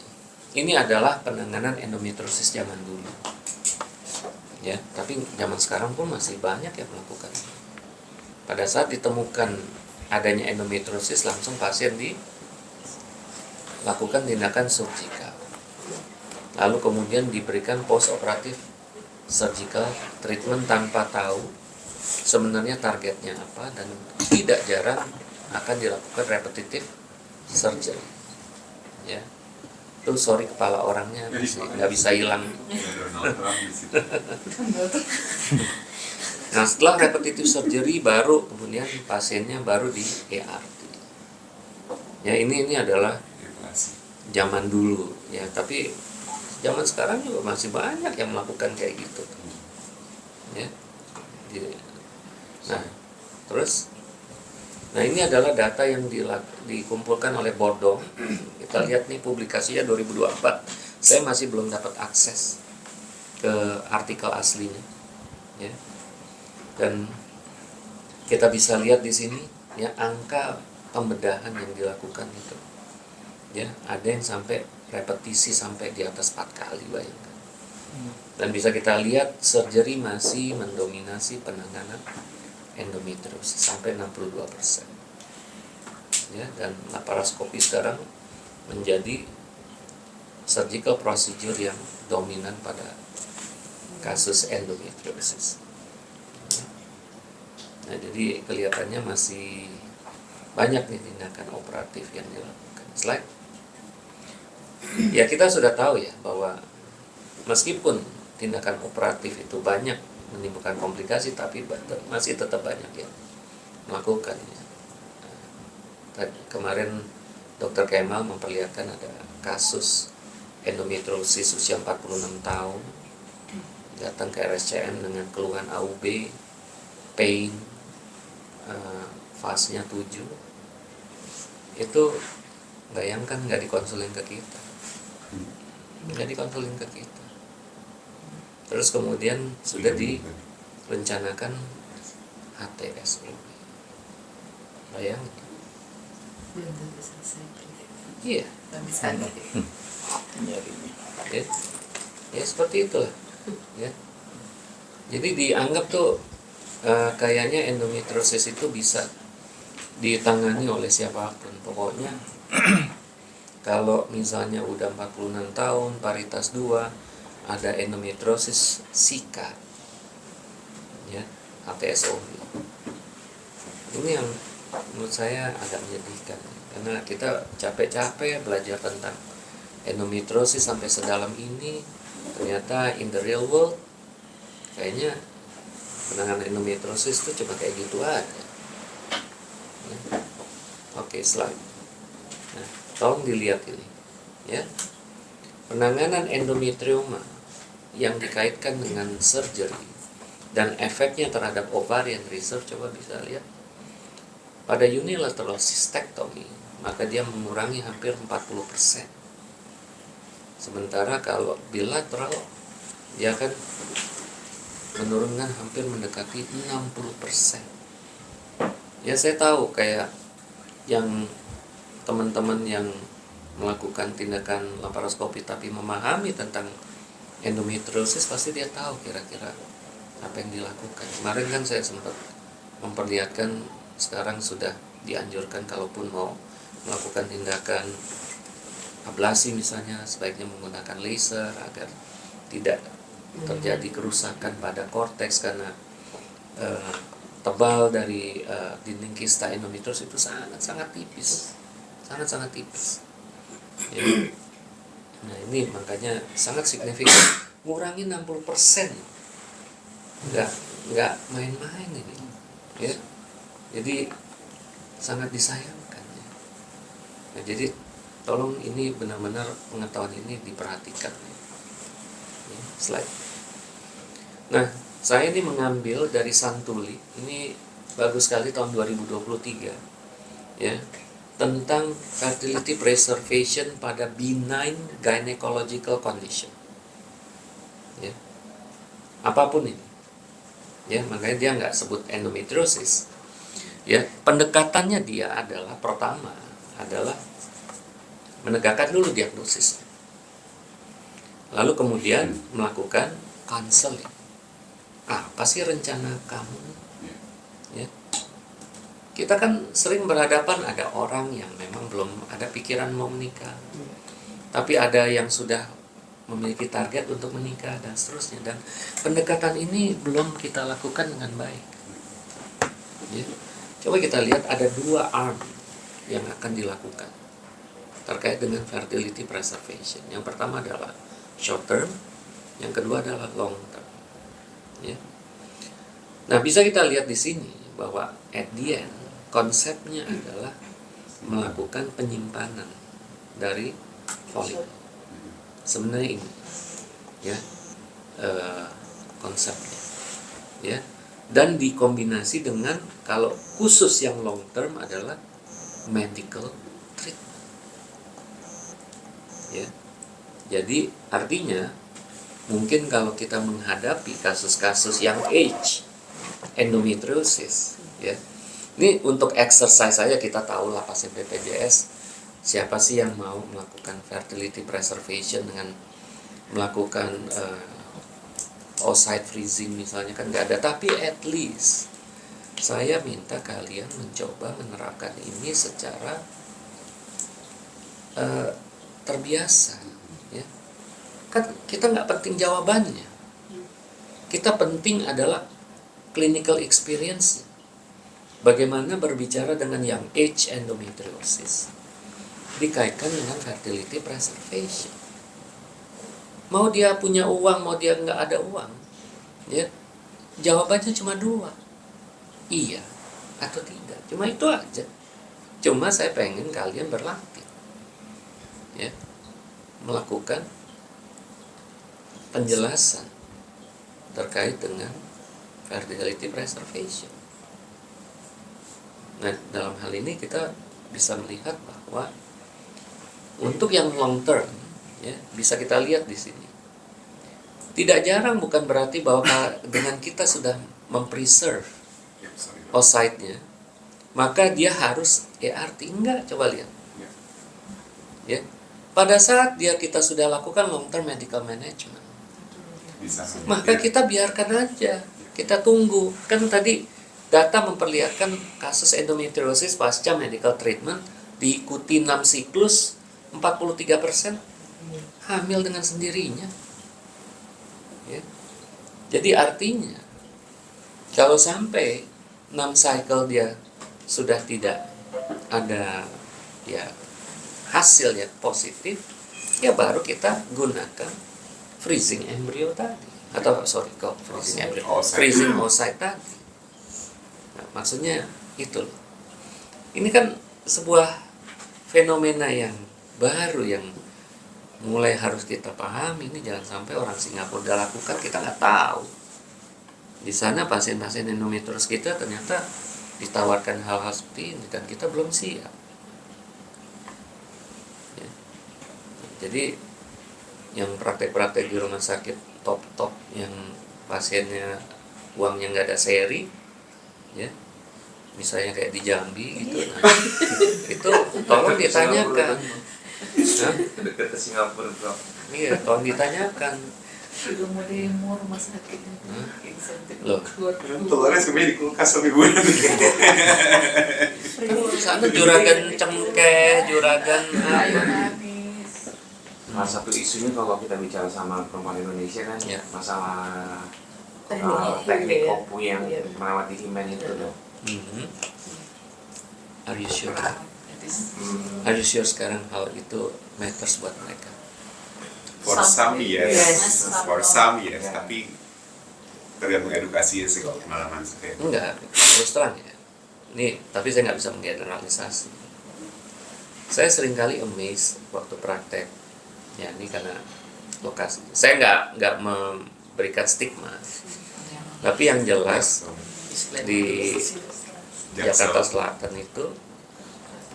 ini adalah penanganan endometriosis zaman dulu. Ya, tapi zaman sekarang pun masih banyak yang melakukan. Pada saat ditemukan adanya endometriosis, langsung pasien dilakukan tindakan surgical. Lalu kemudian diberikan post-operative surgical treatment tanpa tahu sebenarnya targetnya apa, dan tidak jarang akan dilakukan repetitive surgery. Ya, itu sorry kepala orangnya nggak bisa hilang. Nah, setelah repetitive surgery baru kemudian pasiennya baru di ERT. Ya, ini adalah zaman dulu ya, tapi zaman sekarang juga masih banyak yang melakukan kayak gitu. Ya. Nah, terus ini adalah data yang dikumpulkan oleh Bordeaux. Kita lihat nih publikasinya 2024. Saya masih belum dapat akses ke artikel aslinya. Ya. Dan kita bisa lihat di sini ya angka pembedahan yang dilakukan itu. Ya, ada yang sampai repetisi sampai di atas 4 kali, bayangkan. Dan bisa kita lihat surgery masih mendominasi penanganan endometriosis sampai 62%. Ya, dan laparoskopi sekarang menjadi surgical procedure yang dominan pada kasus endometriosis. Nah, jadi kelihatannya masih banyak nih tindakan operatif yang dilakukan. Slide. Ya, kita sudah tahu ya bahwa meskipun tindakan operatif itu banyak menimbulkan komplikasi, tapi masih tetap banyak yang melakukannya. Kemarin Dr. Kemal memperlihatkan ada kasus endometriosis usia 46 tahun datang ke RSCM dengan keluhan AUB, pain, fasenya 7. Itu bayangkan nggak dikonsulin ke kita. Terus kemudian sudah direncanakan HTSO. Bayangkan. Belum tentu selesai. Iya. Ya, seperti itulah. Ya. Jadi dianggap tuh kayaknya endometriosis itu bisa ditangani oleh siapapun. Pokoknya kalau misalnya udah 46 tahun, paritas 2, ada endometriosis sikat, ya, HTSO. Ini yang menurut saya agak menyedihkan, karena kita capek-capek belajar tentang endometriosis sampai sedalam ini, ternyata in the real world kayaknya penanganan endometriosis itu cuma kayak gitu aja. Ya. Oke, slide. Nah, tolong dilihat ini, ya. Penanganan endometrioma yang dikaitkan dengan surgery dan efeknya terhadap ovarian reserve, coba bisa lihat. Pada unilateral cystectomy, maka dia mengurangi hampir 40%. Sementara kalau bilateral, dia akan menurunkan hampir mendekati 60%. Ya, saya tahu kayak yang teman-teman yang melakukan tindakan laparoskopi tapi memahami tentang endometriosis, pasti dia tahu kira-kira apa yang dilakukan. Kemarin kan saya sempat memperlihatkan, sekarang sudah dianjurkan kalaupun mau melakukan tindakan ablasi misalnya, sebaiknya menggunakan laser agar tidak terjadi kerusakan pada korteks, karena tebal dari dinding kista endometriosis itu sangat-sangat tipis. Ya. Nah ini makanya sangat signifikan, ngurangi 60%. Nggak main-main ini, ya. Jadi sangat disayangkan. Ya. Nah, jadi tolong ini benar-benar pengetahuan ini diperhatikan. Ya, slide. Nah, saya ini mengambil dari Santuli, ini bagus sekali tahun 2023, ya, tentang fertility preservation pada benign gynecological condition. Ya. Apapun ini. Ya, makanya dia nggak sebut endometriosis. Ya, pendekatannya dia adalah pertama adalah menegakkan dulu diagnosis. Lalu kemudian melakukan counseling. Apa sih rencana kamu? Ya. Kita kan sering berhadapan ada orang yang memang belum ada pikiran mau menikah. Tapi ada yang sudah memiliki target untuk menikah dan seterusnya, dan pendekatan ini belum kita lakukan dengan baik. Ya. Coba kita lihat ada 2 arm yang akan dilakukan terkait dengan fertility preservation. Yang pertama adalah short term, yang kedua adalah long term. Ya. Nah, bisa kita lihat di sini bahwa at the end konsepnya adalah melakukan penyimpanan dari folikel. Sebenarnya ini, ya, konsepnya, ya, dan dikombinasi dengan kalau khusus yang long term adalah medical treatment. Ya, jadi artinya mungkin kalau kita menghadapi kasus-kasus yang age endometriosis, ya, ini untuk exercise saja kita tahu lah pasien BPJS siapa sih yang mau melakukan fertility preservation dengan melakukan oocyte freezing misalnya, kan nggak ada. Tapi at least saya minta kalian mencoba menerapkan ini secara terbiasa, ya. Kan kita nggak penting jawabannya, kita penting adalah clinical experience. Bagaimana berbicara dengan yang age endometriosis dikaitkan dengan fertility preservation. Mau dia punya uang, mau dia nggak ada uang, ya, jawabannya cuma 2, iya atau tidak. Cuma itu aja. Cuma saya pengen kalian berlatih, ya, melakukan penjelasan terkait dengan fertility preservation. Nah, dalam hal ini kita bisa melihat bahwa untuk yang long term, ya, bisa kita lihat di sini. Tidak jarang bukan berarti bahwa dengan kita sudah mempreserve oocyte-nya, maka dia harus ERT. Enggak, coba lihat. Ya. Pada saat kita sudah lakukan long term medical management, maka kita biarkan aja, kita tunggu. Kan tadi data memperlihatkan kasus endometriosis pasca medical treatment diikuti 6 siklus, 43% hamil dengan sendirinya. Ya. Jadi artinya kalau sampai 6 cycle dia sudah tidak ada, ya, hasilnya positif, ya baru kita gunakan freezing embrio tadi, atau freezing oocyte tadi. Nah, maksudnya itu loh. Ini kan sebuah fenomena yang baru yang mulai harus kita pahami. Ini jangan sampai orang Singapura udah lakukan, kita nggak tahu. Di sana pasien-pasien endometriosis kita ternyata ditawarkan hal-hal seperti ini dan kita belum siap. Ya. Jadi yang praktek-praktek di rumah sakit top-top yang pasiennya uangnya nggak ada seri, ya, misalnya kayak di Jambi gitu, nah, itu tolong ditanyakan. Dekat ke Singapura, bro. Iya, tolong ditanyakan. Udah mulai mau rumah sakit insentif Loh. Telurnya sebenarnya di kulkas sama ibu. Sana juragan cengkeh, juragan ayo apa? habis. Salah satu isunya kalau kita bicara sama perempuan Indonesia kan, Ya. masalah Teknik teknik ya. kopu yang Iya. merawat himen itu loh. Mhm. Are you sure? It is- Are you sure sekarang hal itu matters buat mereka? for some yes, Yes. for some yes, tapi tergantung edukasinya sih kalau pengalaman saya. Enggak, terus terang ya. Nih, tapi saya nggak bisa menggeneralisasi. Saya seringkali amazed waktu praktek. Ya, ini karena lokasi. Saya nggak memberikan stigma. Tapi yang jelas di Jakarta Selatan itu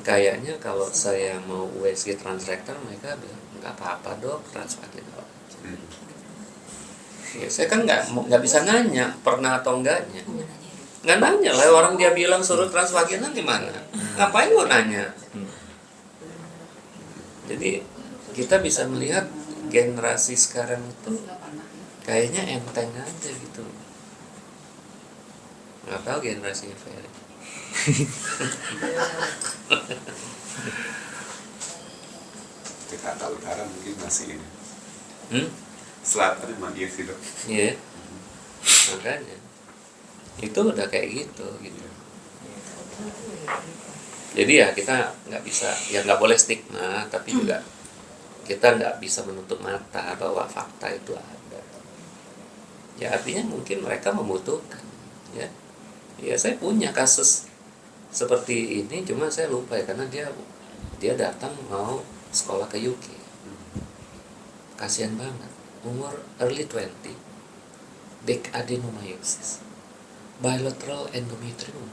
kayaknya kalau saya mau USG transrektal mereka bilang nggak apa-apa dok transvaginal. Ya, saya kan nggak bisa nanya pernah atau enggaknya. Nggak nanya lah, orang dia bilang suruh transvaginal gimana? Ngapain mau nanya? Jadi kita bisa melihat generasi sekarang itu kayaknya enteng aja gitu. Nggak tahu generasinya Ferry. Jakarta Utara mungkin masih ini. Selatan emang iya sih dok. Iya. Makanya itu udah kayak gitu. Jadi ya kita nggak bisa, ya nggak boleh stigma, tapi juga kita nggak bisa menutup mata bahwa fakta itu ada. Ya artinya mungkin mereka membutuhkan. Ya saya punya kasus seperti ini, cuma saya lupa ya karena dia datang mau sekolah ke UK. Kasihan banget, umur early 20, big adenomyosis, bilateral endometrium.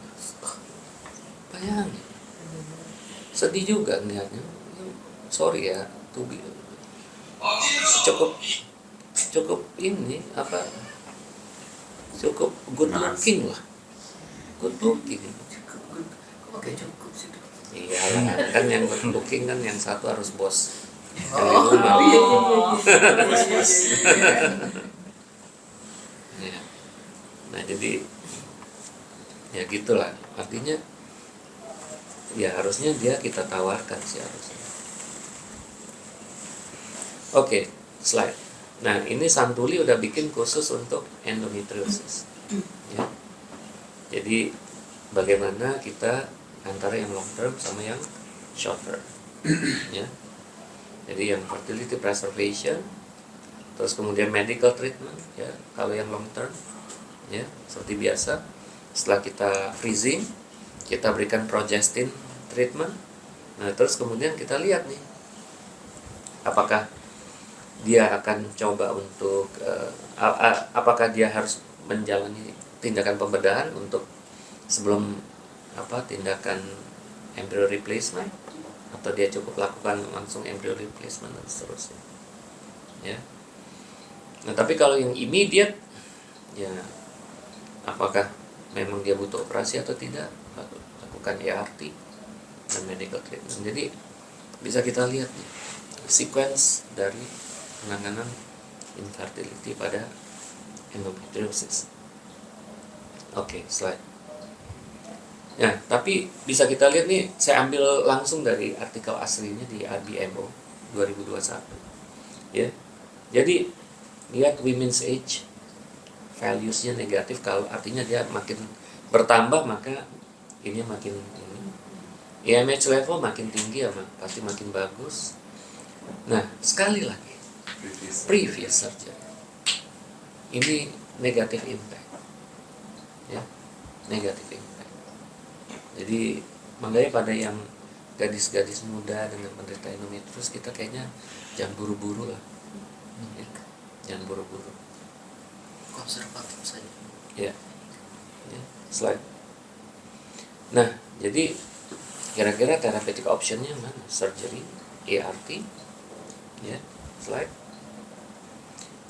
Bayangin, sedih juga ngeliatnya. Sorry ya, cukup ini apa? Cukup good looking lah, good looking. Kok pakai cukup sih dok? Iya kan yang good looking kan yang satu harus bos. Oh, Ya. Nah jadi ya gitulah, artinya ya harusnya dia kita tawarkan sih harusnya. Oke, slide. Nah ini Santuli udah bikin khusus untuk endometriosis. Ya. Jadi bagaimana kita antara yang long term sama yang short term. Ya. Jadi yang fertility preservation, terus kemudian medical treatment, ya kalau yang long term, ya seperti biasa, setelah kita freezing, kita berikan progestin treatment, nah terus kemudian kita lihat nih, apakah dia akan coba untuk, apakah dia harus menjalani tindakan pembedahan untuk sebelum tindakan embryo replacement, atau dia cukup lakukan langsung embryo replacement dan seterusnya. Ya. Nah, tapi kalau yang immediate, ya apakah memang dia butuh operasi atau tidak, lakukan ERT dan medical treatment. Jadi bisa kita lihat nih, sequence dari penanganan infertility pada endometriosis. Oke, slide. Nah, tapi bisa kita lihat nih, saya ambil langsung dari artikel aslinya di RBMO 2021. Ya. Jadi lihat women's age values-nya negatif, kalau artinya dia makin bertambah maka ini makin ini. IMH level makin tinggi ya, pasti makin bagus. Nah, sekali lagi previous surgery. Ini negative impact. Ya. Negative impact. Jadi makanya pada yang gadis-gadis muda dengan penderita endometriosis, kita kayaknya jangan buru-buru lah, ya. Jangan buru-buru, konservatif saja. ya. Slide. Nah jadi kira-kira therapeutic optionnya mana? Surgery, ERT, ya. Slide.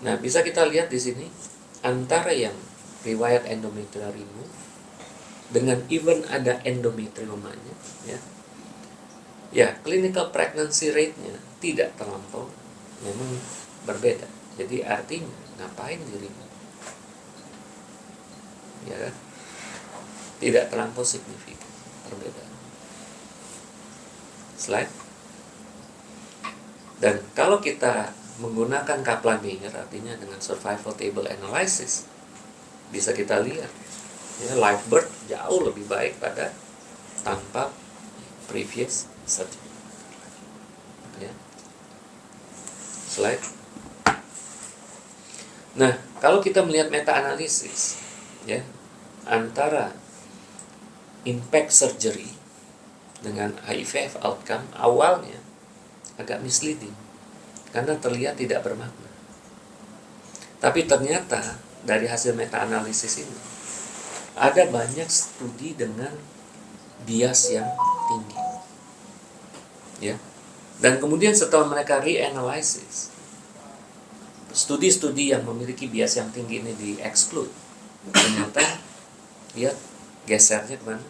Nah bisa kita lihat di sini antara yang riwayat endometrial remove dengan even ada endometriomanya, ya clinical pregnancy rate-nya tidak terlampau, memang berbeda. Jadi artinya ngapain diri, ya kan? Tidak terlampau signifikan perbedaan. Slide. Dan kalau kita menggunakan Kaplan-Meier, artinya dengan survival table analysis, bisa kita lihat ya, live birth jauh lebih baik pada tanpa previous surgery. Ya. Slide. Nah, kalau kita melihat meta-analisis ya antara impact surgery dengan IVF outcome, awalnya agak misleading karena terlihat tidak bermakna. Tapi ternyata dari hasil meta-analisis ini ada banyak studi dengan bias yang tinggi. Ya. Dan kemudian setelah mereka reanalysis, studi-studi yang memiliki bias yang tinggi ini di-exclude. Ternyata dia gesernya kemana?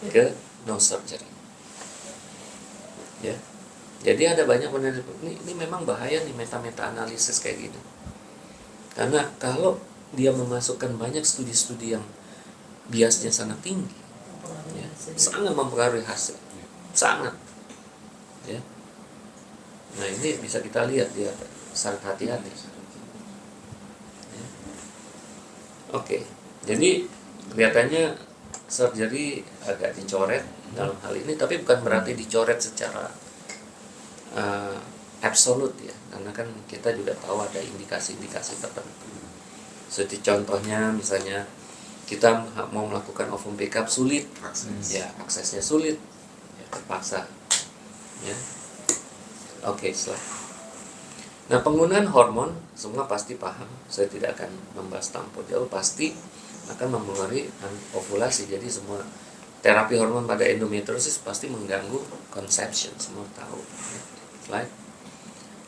Ke no surgery. Ya. Jadi ada banyak penelitian, ini memang bahaya nih meta-meta analisis kayak gini. Karena kalau dia memasukkan banyak studi-studi yang biasnya sangat tinggi, ya, sangat mempengaruhi hasil. Sangat. Ya. Nah, ini bisa kita lihat dia sangat hati-hati. Ya. Oke. Jadi kelihatannya surgery agak dicoret dalam hal ini, tapi bukan berarti dicoret secara absolut ya, karena kan kita juga tahu ada indikasi-indikasi tertentu. Seperti contohnya misalnya kita mau melakukan ovum backup sulit, ya aksesnya sulit, ya, terpaksa. Ya. Oke, slide. Nah, penggunaan hormon semua pasti paham. Saya tidak akan membahas terlampau jauh. Pasti akan mempengaruhi ovulasi. Jadi semua terapi hormon pada endometriosis pasti mengganggu conception, semua tahu. Slide.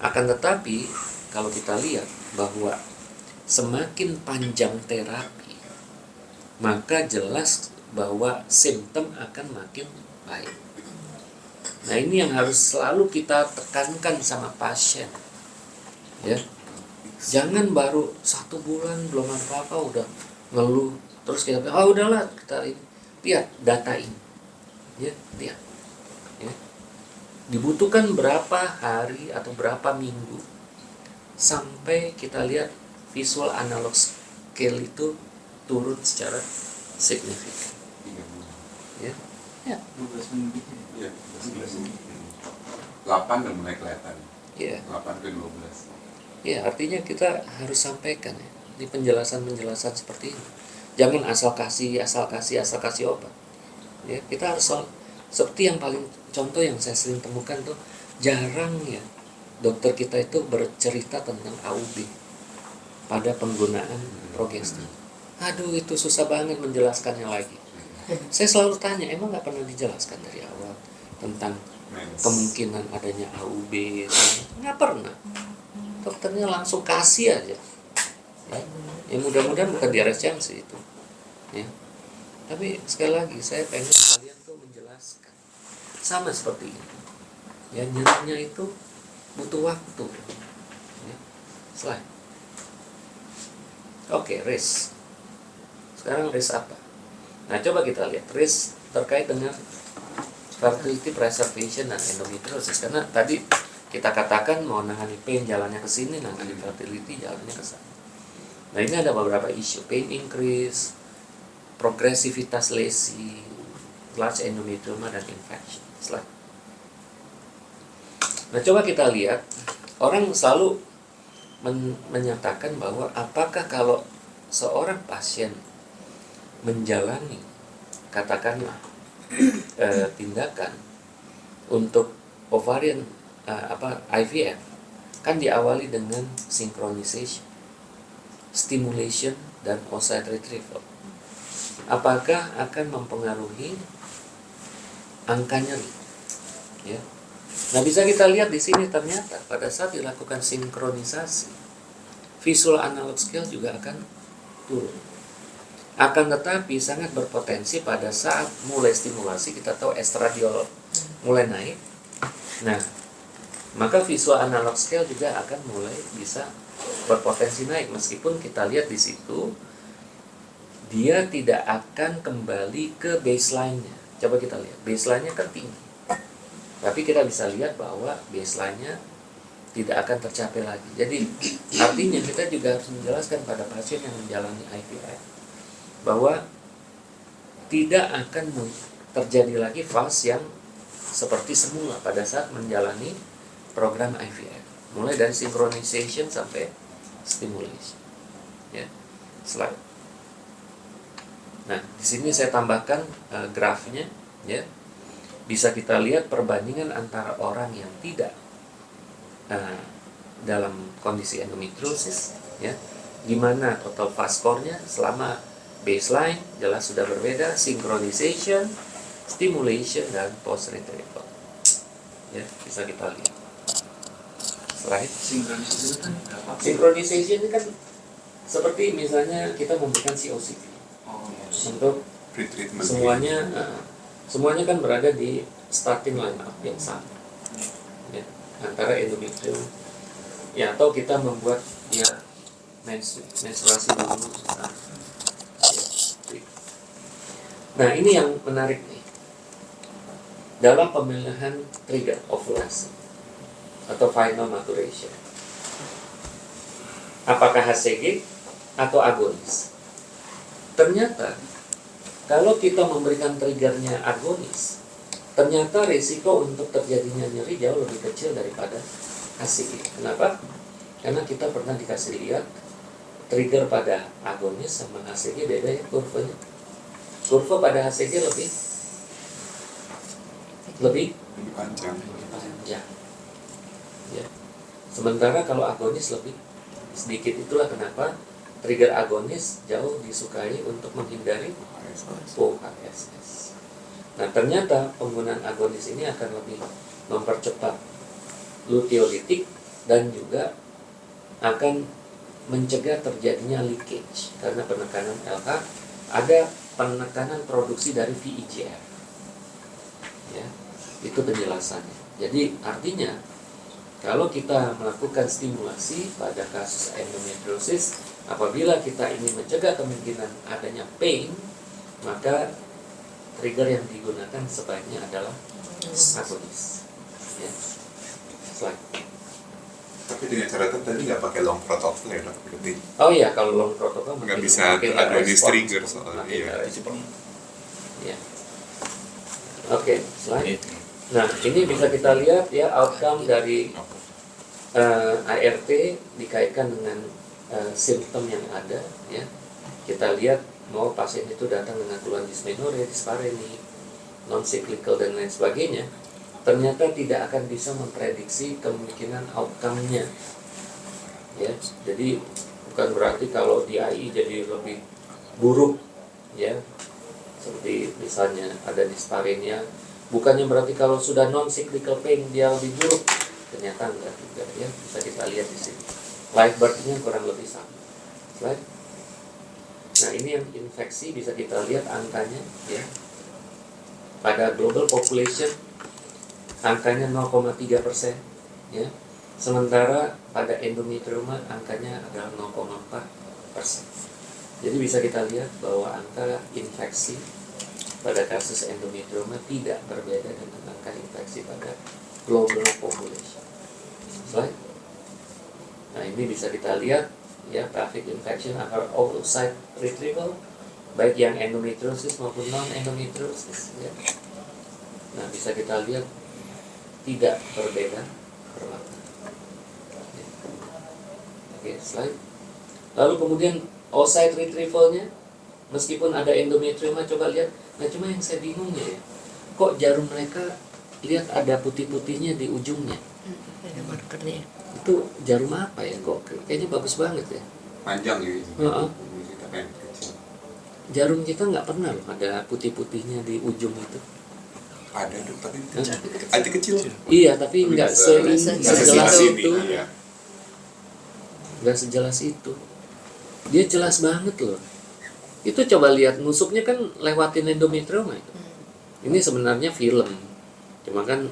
Akan tetapi kalau kita lihat bahwa semakin panjang terapi, maka jelas bahwa simptom akan makin baik. Nah, ini yang harus selalu kita tekankan sama pasien. Ya, jangan baru 1 bulan belum apa-apa udah ngeluh terus kita bilang, udahlah kita lihat data ini. Ya, lihat. Ya. Dibutuhkan berapa hari atau berapa minggu sampai kita lihat visual analog scale itu turun secara signifikan. Ya. Ya. 12 minggu. Ya, 12 minggu. 8 udah mulai kelihatan. Iya. 8 ke 12. Ya, artinya kita harus sampaikan ya di penjelasan-penjelasan seperti ini. Jangan asal kasih obat. Ya, kita harus seperti yang paling contoh yang saya sering temukan tuh, jarang ya dokter kita itu bercerita tentang AUB pada penggunaan progestin. Aduh, itu susah banget menjelaskannya lagi. Saya selalu tanya, emang nggak pernah dijelaskan dari awal tentang kemungkinan adanya AUB? Nggak pernah. Dokternya langsung kasih aja. Ya, mudah-mudahan bukan di resensi itu. Ya. Tapi sekali lagi saya pengen kalian tuh menjelaskan sama seperti ini. Ya, nyerinya itu butuh waktu. Ya. Slide. Oke, risk. Sekarang risk apa? Nah, coba kita lihat risk terkait dengan fertility preservation dan endometriosis. Karena tadi kita katakan mau nangani pain jalannya ke sini, nangani fertility jalannya ke sana. Nah, ini ada beberapa isu, pain increase, progresivitas lesi, large endometrioma dan infection. Slide. Nah, coba kita lihat, orang selalu menyatakan bahwa apakah kalau seorang pasien menjalani katakanlah tindakan untuk ovarian IVF kan diawali dengan synchronization, stimulation dan oocyte retrieval. Apakah akan mempengaruhi angka nyeri? Ya. Nah, bisa kita lihat di sini ternyata pada saat dilakukan sinkronisasi, visual analog scale juga akan turun. Akan tetapi sangat berpotensi pada saat mulai stimulasi, kita tahu estradiol mulai naik. Nah, maka visual analog scale juga akan mulai bisa berpotensi naik, meskipun kita lihat di situ dia tidak akan kembali ke baseline-nya. Coba kita lihat, baseline-nya kan tinggi, tapi kita bisa lihat bahwa baseline-nya tidak akan tercapai lagi. Jadi artinya kita juga harus menjelaskan pada pasien yang menjalani IVF bahwa tidak akan terjadi lagi fase yang seperti semula pada saat menjalani program IVF, mulai dari synchronization sampai stimulation. Slide. Nah, di sini saya tambahkan grafnya, ya. Bisa kita lihat perbandingan antara orang yang tidak dalam kondisi endometriosis, ya, gimana total fast score-nya selama baseline jelas sudah berbeda, synchronization, stimulation, dan post retrieval. Ya, bisa kita lihat. Slide. Sinkronisasi itu kan berapa? Synchronization ini kan seperti misalnya kita memberikan COCP Oh, yes. untuk Pre-treatment. semuanya kan berada di starting line up yang sama, ya, antara endometrium, ya, atau kita membuat dia menstruasi dulu. Nah, ini yang menarik nih dalam pemilihan trigger ovulasi atau final maturation, apakah HCG atau agonis. Ternyata kalau kita memberikan triggernya agonis, ternyata risiko untuk terjadinya nyeri jauh lebih kecil daripada HCG. Kenapa? Karena kita pernah dikasih lihat trigger pada agonis sama HCG beda ya kurvanya. Kurva pada HCG lebih Lebih panjang. panjang. Ya. Sementara kalau agonis lebih sedikit, itulah kenapa trigger agonis jauh disukai untuk menghindari OHSS. Nah, ternyata penggunaan agonis ini akan lebih mempercepat luteolitik dan juga akan mencegah terjadinya leakage karena penekanan LH, ada penekanan produksi dari VEGF. Ya, itu penjelasannya. Jadi artinya kalau kita melakukan stimulasi pada kasus endometriosis, apabila kita ingin mencegah kemungkinan adanya pain, maka trigger yang digunakan sebaiknya adalah agonis. Ya. Slide. Tapi dengan catatan tadi nggak pakai long protocol ya dok? Berarti Oh iya, kalau long protocol nggak makin- bisa makin nggak agonis respon. trigger soalnya. Makin Iya. nggak respon. Ya. Oke, slide. Nah, ini bisa kita lihat ya outcome dari ART dikaitkan dengan simptom yang ada, ya. Kita lihat mau pasien itu datang dengan keluhan dysmenorrhea, dispareunia, non cyclical dan lain sebagainya, ternyata tidak akan bisa memprediksi kemungkinan outcome-nya. Ya, jadi bukan berarti kalau di AI jadi lebih buruk, ya. Seperti misalnya ada dispareunia, bukannya berarti kalau sudah non cyclical pain dia lebih buruk. Ternyata enggak juga, ya. Bisa kita lihat di sini. Live birth-nya kurang lebih sama. Slide. Nah, ini yang infeksi bisa kita lihat angkanya, ya. Pada global population angkanya 0,3%, ya. Sementara pada endometrioma angkanya adalah 0,4%. Jadi bisa kita lihat bahwa angka infeksi pada kasus endometrioma tidak berbeda dengan angka infeksi pada global population. Slide. Nah, ini bisa kita lihat ya, pelvic infection atau oocyte retrieval baik yang endometriosis maupun non endometriosis, ya. Nah, bisa kita lihat tidak berbeda perlakuan. Ya. Oke, slide. Lalu kemudian oocyte retrieval-nya meskipun ada endometrioma, coba lihat. Nah, cuma yang saya bingungnya ya, kok jarum mereka lihat ada putih-putihnya di ujungnya. Ada markernya. Itu jarum apa ya? Kok kayaknya bagus banget ya. Panjang ya. Heeh. Kita pengen kecil. Jarum kita nggak pernah loh ada putih-putihnya di ujung itu. Ada dok, tapi Hah? ada kecil. Iya, tapi Tapi nggak bisa- sejelas ini, itu. iya. Nggak sejelas itu. Dia jelas banget loh. Itu coba lihat, nusuknya kan lewatin endometrioma itu. Ini sebenarnya film. Cuma kan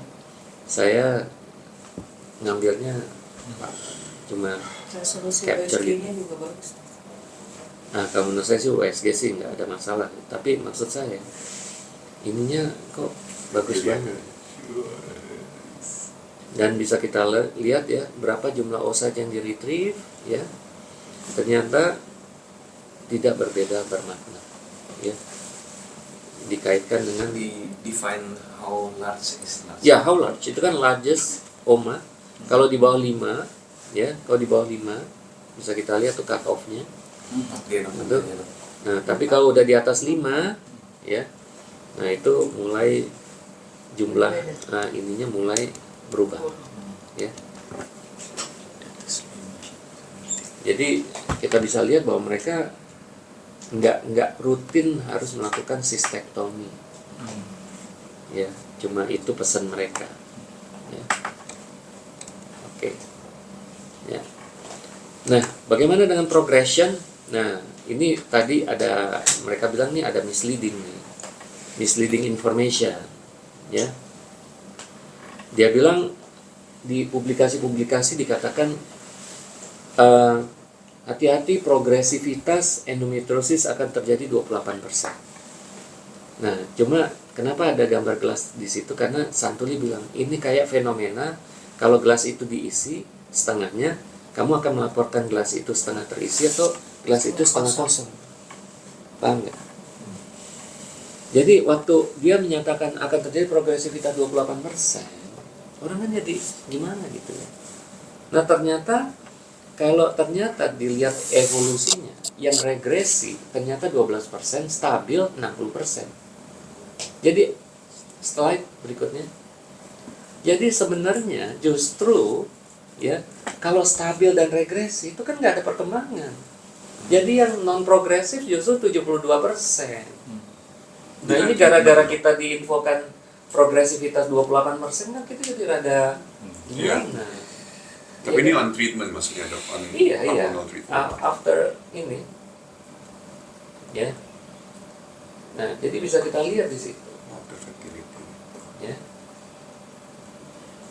saya ngambilnya cuma Resolusi Capture USG-nya juga bagus. Nah, kalau menurut saya sih USG sih nggak ada masalah. Tapi maksud saya, ininya kok bagus Iya. banget. Dan bisa kita lihat ya, berapa jumlah oocyte yang di-retrieve, ya. Ternyata tidak berbeda bermakna, ya. Dikaitkan dengan Define how large is large. ya, how large itu kan largest oma. Kalau di bawah 5, ya, kalau di bawah 5 bisa kita lihat tuh cut off-nya. Betul. Nah, tapi kalau udah di atas 5 ya. Nah, itu mulai jumlah ininya mulai berubah ya. Jadi kita bisa lihat bahwa mereka nggak rutin harus melakukan sistektomi. Ya, cuma itu pesan mereka. Ya. Oke. Ya. Nah, bagaimana dengan progression? Nah, ini tadi ada mereka bilang nih ada misleading information. Ya. Dia bilang di publikasi-publikasi dikatakan hati-hati progresivitas endometriosis akan terjadi 28%. Nah, cuma kenapa ada gambar gelas di situ? Karena Santuli bilang ini kayak fenomena kalau gelas itu diisi setengahnya, kamu akan melaporkan gelas itu setengah terisi atau gelas itu setengah kosong. Paham nggak? Jadi waktu dia menyatakan akan terjadi progresivitas 28%, orang kan jadi gimana gitu ya. Nah, ternyata kalau ternyata dilihat evolusinya, yang regresi ternyata 12%, stabil 60%. Jadi slide berikutnya. Jadi sebenarnya justru ya kalau stabil dan regresi itu kan nggak ada perkembangan. Jadi yang non progresif justru 72%. Nah ini gara-gara kita diinfokan progresivitas 28% kan kita jadi rada gimana? Tapi ini on treatment maksudnya dok? Iya. On treatment. After ini, ya. Nah, jadi bisa kita lihat di situ. After fertility. Ya.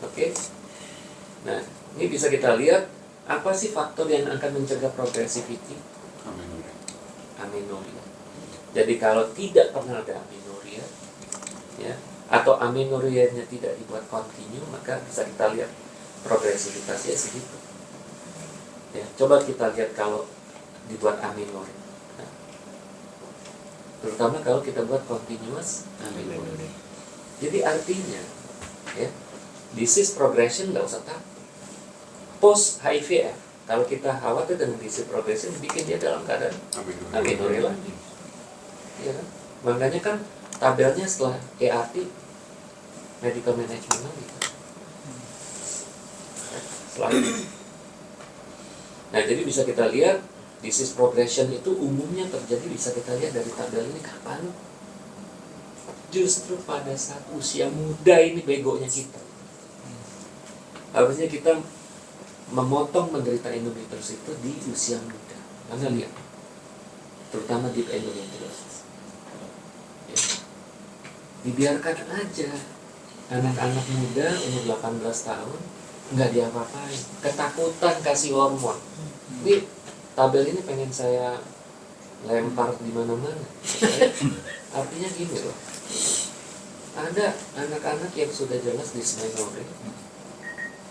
Oke. Nah, ini bisa kita lihat apa sih faktor yang akan mencegah progresivity? Amenorrhea. Amenorrhea. Jadi kalau tidak pernah ada amenorrhea, ya, atau amenorrhea-nya tidak dibuat kontinu, maka bisa kita lihat progresivitasnya segitu. Ya, coba kita lihat kalau dibuat amenorrhea. Nah, terutama kalau kita buat continuous amenorrhea. Jadi artinya, ya, disease progression nggak usah takut. Post IVF, kalau kita khawatir dengan disease progression, bikin dia dalam keadaan amenorrhea lagi. Ya kan? Makanya kan tabelnya setelah ERT medical management lagi. Nah, jadi bisa kita lihat disease progression itu umumnya terjadi, bisa kita lihat dari tabel ini kapan? Justru pada saat usia muda ini begonya kita. Harusnya kita memotong menderita endometriosis itu di usia muda. Anda lihat, terutama deep endometriosis. Ya. Dibiarkan aja anak-anak muda umur 18 tahun nggak diapa-apain, ketakutan kasih hormon. Ini tabel ini pengen saya lempar di mana-mana. Artinya gini loh, ada anak-anak yang sudah jelas dysmenorrhea,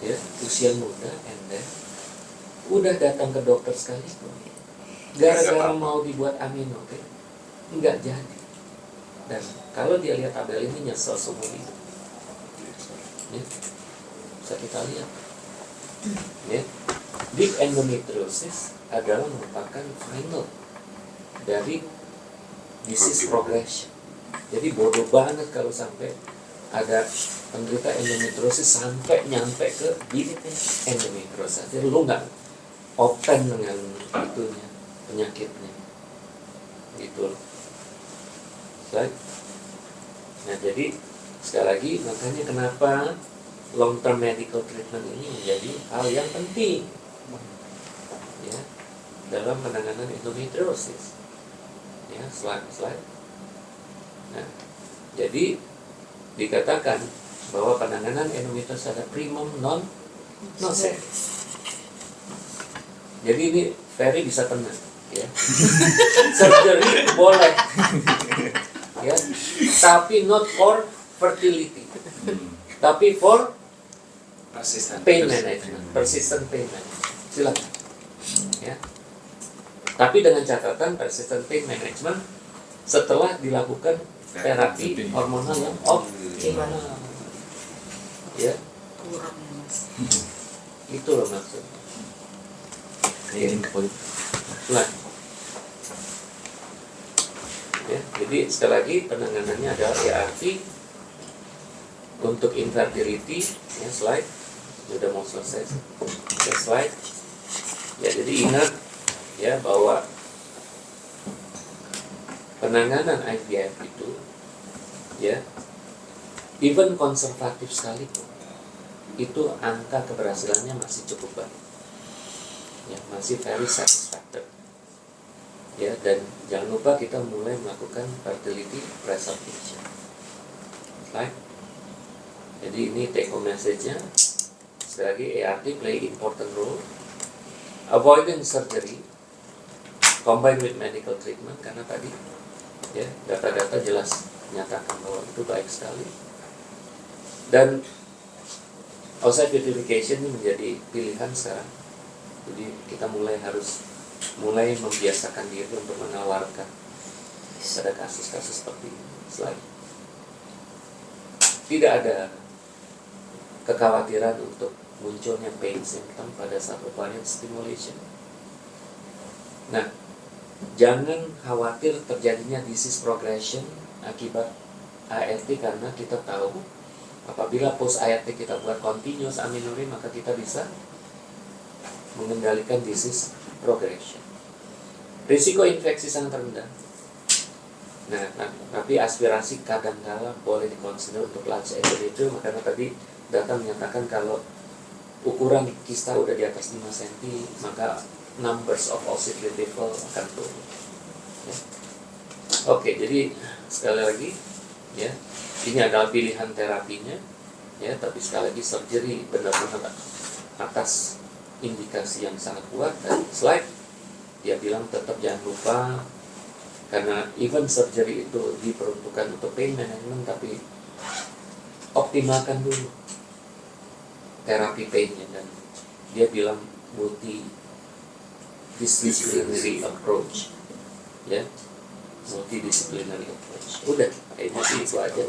ya, usia muda, and then udah datang ke dokter sekalipun, gara-gara mau dibuat amenorrhea, nggak jadi. Dan kalau dia lihat tabel ini nyesel seumur hidup. Ya. Bisa kita lihat, ya, deep endometriosis adalah merupakan final dari disease progression. Jadi bodoh banget kalau sampai ada penderita endometriosis sampai nyampe ke deep endometriosis. Jadi lu nggak open dengan itunya, penyakitnya, gitu loh. Right? Nah, jadi sekali lagi makanya kenapa long term medical treatment ini menjadi hal yang penting, ya, dalam penanganan endometriosis. Ya, slide. Nah, jadi dikatakan bahwa penanganan endometriosis ada primum non sec. Jadi ini Ferry bisa tenang, ya. Surgery boleh, ya, tapi not for fertility, tapi for persistent pain management. Silakan, ya. Tapi dengan catatan persistent pain management setelah dilakukan terapi hormonal yang optimal, ya. Kurang mas. Itu loh maksudnya. Nah, Ya, jadi sekali lagi penanganannya adalah ART untuk infertility. Ya, slide sudah mau selesai. Ya, slide. Ya, jadi ingat ya bahwa penanganan IVF itu ya even konservatif sekalipun itu angka keberhasilannya masih cukup baik, ya masih very satisfactory, ya. Dan jangan lupa kita mulai melakukan fertility preservation. Slide. Jadi ini take home message-nya. Sekali lagi, ART play important role. Avoidance surgery combined with medical treatment, karena tadi ya data-data jelas menyatakan bahwa itu baik sekali. Dan outside fertilization ini menjadi pilihan sekarang. Jadi kita harus mulai membiasakan diri untuk menawarkan pada kasus-kasus seperti ini. Slide. Tidak ada kekhawatiran untuk munculnya pain symptom pada saat ovarian stimulation. Nah, jangan khawatir terjadinya disease progression akibat ART, karena kita tahu apabila post ART kita buat continuous amenorrhea, maka kita bisa mengendalikan disease progression. Risiko infeksi sangat rendah. Nah, tapi aspirasi kadang-kala boleh dikonsider untuk large endometrium, karena tadi data menyatakan kalau ukuran kista udah di atas 5 cm, maka numbers of oocyte retrieval akan turun. Ya. Oke, jadi sekali lagi, ya, ini adalah pilihan terapinya, ya. Tapi sekali lagi surgery benar-benar atas indikasi yang sangat kuat. Dan slide, dia bilang tetap jangan lupa, karena even surgery itu diperuntukkan untuk pain management, tapi optimalkan dulu terapi painnya. Dan dia bilang multidisciplinary approach, ya, multidisciplinary approach. Udah, kayaknya sih itu aja.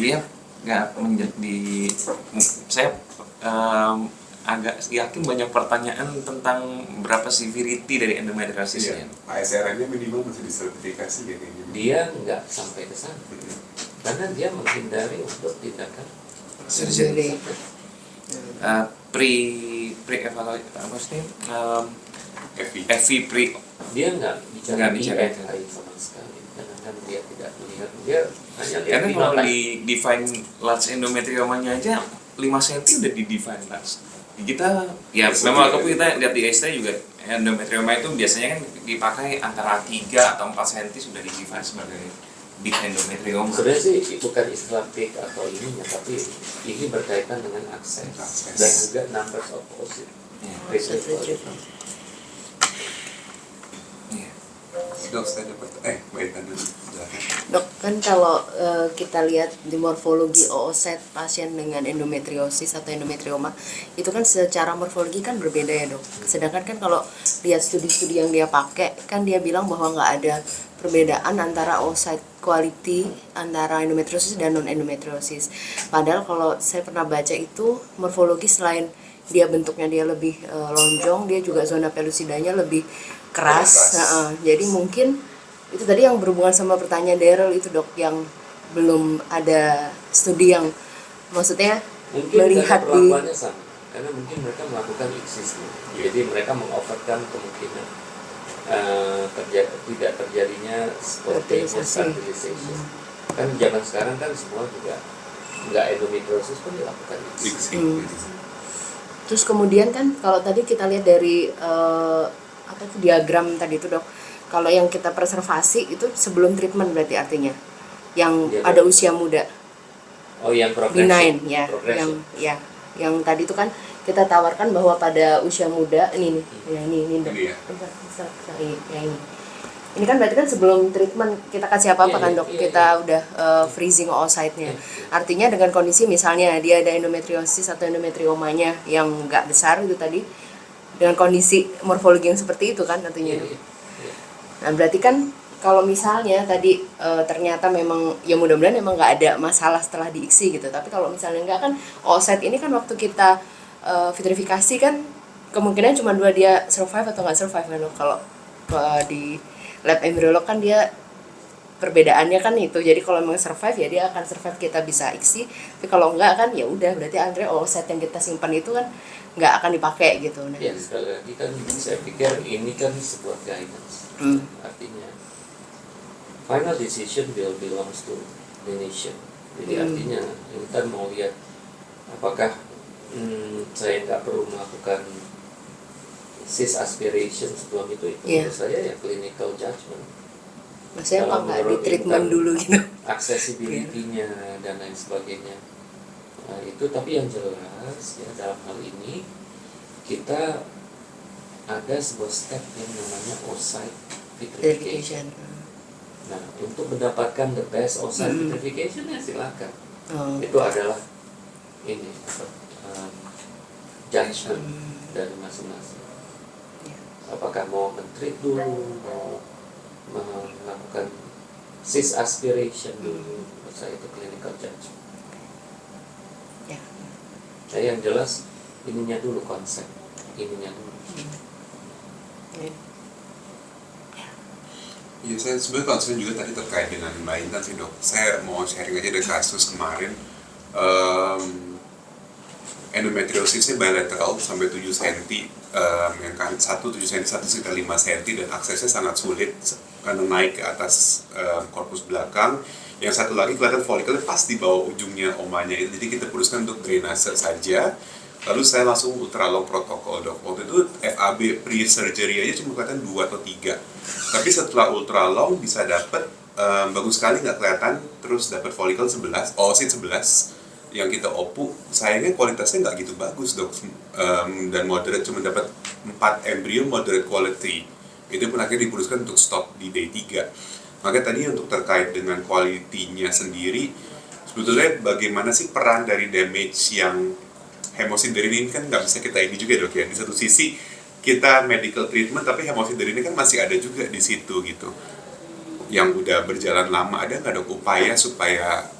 Dia nggak menjadi, saya agak yakin banyak pertanyaan tentang berapa severity dari endometriosis. Iya. ASRM-nya minimal masih disertifikasi ya kayaknya. Dia nggak sampai ke sana, karena dia menghindari untuk tindakan Surgery. Pre-evaluate apa sih? FV pre. Dia nggak bicara Nggak bicara itu. PFI sama sekali, karena kan dia tidak melihat, dia hanya lihat Karena kalau phenotype. di define large endometriomanya aja 5 cm udah di define large. Kita ya memang waktu kita lihat di ST juga endometrioma itu biasanya kan dipakai antara 3 atau 4 cm sudah di define sebagai big endometrioma. Sebenarnya sih bukan istilah big atau ininya, tapi ini berkaitan dengan akses dan juga numbers of oocyte retrieval. Iya. Dok, saya dapat baik dulu. Silakan. Dok, kan kalau kita lihat di morfologi oocyte pasien dengan endometriosis atau endometrioma, itu kan secara morfologi kan berbeda ya dok. Sedangkan kan kalau lihat studi-studi yang dia pakai, kan dia bilang bahwa nggak ada perbedaan antara oocyte quality antara endometriosis dan non endometriosis. Padahal kalau saya pernah baca itu morfologi selain dia bentuknya dia lebih lonjong, dia juga zona pellucidanya lebih keras. Jadi mungkin itu tadi yang berhubungan sama pertanyaan Daryl itu dok, yang belum ada studi yang maksudnya Mungkin melihat karena di perlakuannya sama, karena mungkin mereka melakukan excision, jadi mereka mengoverkan kemungkinan tidak terjadinya spontaneous fertilization. Kan zaman sekarang kan semua juga nggak endometriosis pun dilakukan excision. Terus kemudian kan kalau tadi kita lihat dari apa itu diagram tadi itu dok, kalau yang kita preservasi itu sebelum treatment berarti artinya yang Ya, ada usia muda. Oh, yang progression. Benign ya, Progression. yang tadi itu kan kita tawarkan bahwa pada usia muda ini nih, ya ini dok. Ini ya. Bentar, bisa, ya ini. Ini kan berarti kan sebelum treatment kita kasih apa-apa Iya, kan iya, dok, iya, kita iya. udah freezing oocyte-nya. Iya. Artinya dengan kondisi misalnya dia ada endometriosis atau endometriomanya yang nggak besar itu tadi, dengan kondisi morfologi yang seperti itu kan artinya. Iya, Dok. iya. Nah berarti kan kalau misalnya tadi ternyata memang ya mudah-mudahan memang nggak ada masalah setelah di ICSI gitu, tapi kalau misalnya nggak kan oocyte ini kan waktu kita vitrifikasi kan kemungkinan cuma 2 dia survive atau nggak survive kan dok, kalau di lab embriolog kan dia perbedaannya kan itu, jadi kalau memang survive ya dia akan survive, kita bisa ICSI, tapi kalau enggak kan ya udah berarti Andre oocyte yang kita simpan itu kan nggak akan dipakai gitu. Nah, Ya sekali lagi kan saya pikir ini kan sebuah guidance. Artinya final decision will belongs to clinician. Jadi artinya kita mau lihat apakah saya nggak perlu melakukan cis aspiration sebelum itu menurut saya ya clinical judgment. maksudnya apa Kalau nggak di menurut treatment income, dulu gitu. Accessibility-nya dan lain sebagainya. Nah, itu tapi yang jelas ya dalam hal ini kita ada sebuah step yang namanya oocyte vitrification. Nah, untuk mendapatkan the best oocyte vitrification ya silakan. Itu adalah ini judgment dari masing-masing. Apakah mau men-treat dulu, mau melakukan cis aspiration dulu, menurut saya itu clinical judgment. Ya. Nah, yang jelas ininya dulu konsep, ininya dulu. Iya, saya sebenarnya concern juga tadi terkait dengan Mbak Intan sih dok. Saya mau sharing aja dari kasus kemarin. Endometriosisnya bilateral sampai 7 cm, yang kan satu 7 cm, satu sekitar 5 cm, dan aksesnya sangat sulit karena naik ke atas korpus belakang. Yang satu lagi kelihatan folikelnya pas di bawah ujungnya omanya itu, jadi kita putuskan untuk drainase saja. Lalu saya langsung ultralong protokol dok. Waktu itu FAB pre-surgery aja cuma kelihatan 2 atau 3. Tapi setelah ultralong bisa dapat bagus sekali nggak kelihatan, terus dapat folikel 11, oocyte 11 yang kita opu. Sayangnya kualitasnya nggak gitu bagus dok, dan moderate, cuma dapat 4 embrio moderate quality. Itu pun akhirnya diputuskan untuk stop di day 3. Maka tadi untuk terkait dengan quality-nya sendiri, sebetulnya bagaimana sih peran dari damage yang hemosiderin ini kan nggak bisa kita ini juga dok ya. Di satu sisi kita medical treatment, tapi hemosiderin ini kan masih ada juga di situ gitu. Yang udah berjalan lama, ada nggak dok upaya supaya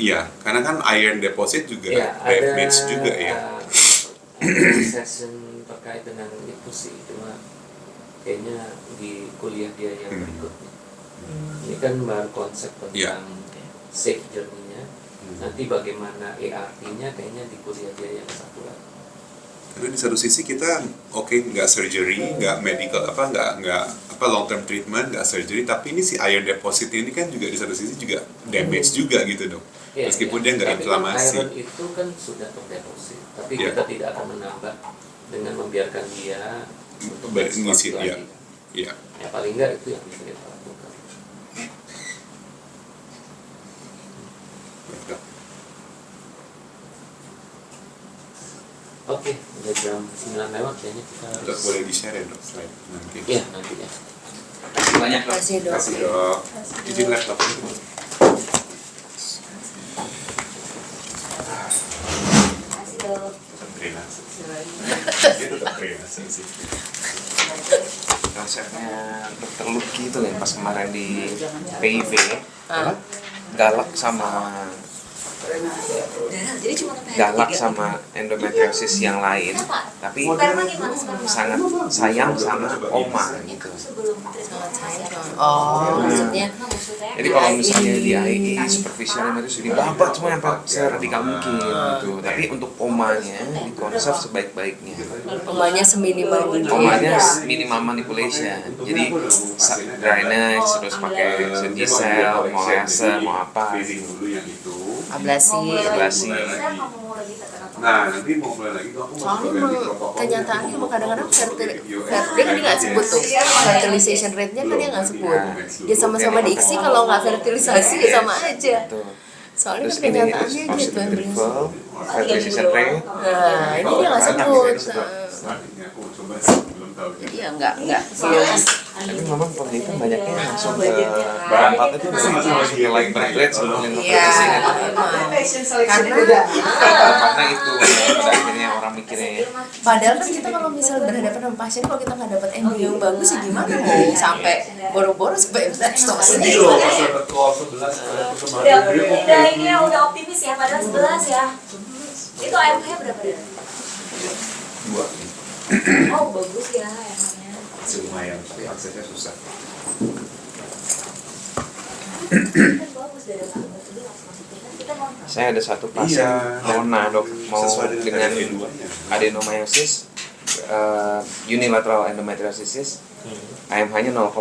iya, karena kan iron deposit juga Ya, damage juga ya. Ada session terkait dengan itu sih, cuma kayaknya di kuliah dia yang berikutnya. Ini kan baru konsep tentang safe journey-nya. Nanti bagaimana ERT-nya kayaknya di kuliah dia yang satu lagi. Karena di satu sisi kita nggak surgery, nggak medical nggak long term treatment, nggak surgery, tapi ini si iron deposit ini kan juga di satu sisi juga damage juga gitu dong. Ya, meskipun ya. dia nggak Tapi inflamasi. Kan iron itu kan sudah terdeposit, tapi kita tidak akan menambah dengan membiarkan dia untuk ngisi bereksplorasi lagi. Iya. Ya paling enggak itu yang bisa kita lakukan. Oke, udah jam 9 lewat kayaknya kita Dok, harus. boleh di-share ya dok slide nanti. Iya, nanti ya. Banyak Terima kasih dok. Kasih dok. Izin laptop. Tetap drainase. Dia tetap drainase sih. Konsepnya Dr. Lucky itu ya pas kemarin di PIV galak sama endometriosis yang lain, tapi sangat sayang sama oma gitu. Sangat sayang. Oh, maksudnya Jadi kalau misalnya di IE superficial itu sudah dibabat semua yang seradikal mungkin gitu. Tapi untuk omanya dikonserv sebaik-baiknya. omanya seminimal mungkin. Omanya minimal manipulation. Jadi drainage terus pakai Surgicel, mau laser, mau apa. Phasing dulu yang itu. Ablasi. Nah, nanti mau mulai lagi aku mau Soalnya ganti emang protokol. kenyataannya emang kadang-kadang dia kan dia nggak sebut tuh fertilization rate-nya kan dia nggak sebut. Dia sama-sama di ICSI kalau nggak fertilisasi ya sama aja. Soalnya Terus kan ini kenyataannya gitu. triple fertilization rate. Nah, ini dia nggak sebut. Selanjutnya aku coba sih, belum tahu. Jadi ya nggak belum. Tapi memang penelitian banyaknya langsung ke berempat itu masih like rate sebelum Iya, karena itu pada akhirnya orang mikirnya ya. padahal kan kita kalau misal berhadapan sama pasien, kalau kita nggak dapat embrio yang bagus ya gimana mau sampai boro-boro sampai blastosis. Ini loh pas dapat call 11 Udah ini ya, udah optimis ya, padahal 11 ya. Itu AMK-nya berapa ya? 2. Oh bagus ya AMK-nya. masih lumayan, tapi aksesnya susah. Kan bagus dari tanggal ini maksudnya kan kita mau Saya ada satu pasien nona dok mau Sesuai dengan keadaan adenomyosis, unilateral endometriosis, AMH-nya 0,6,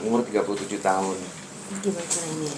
umur 37 tahun. Gimana caranya?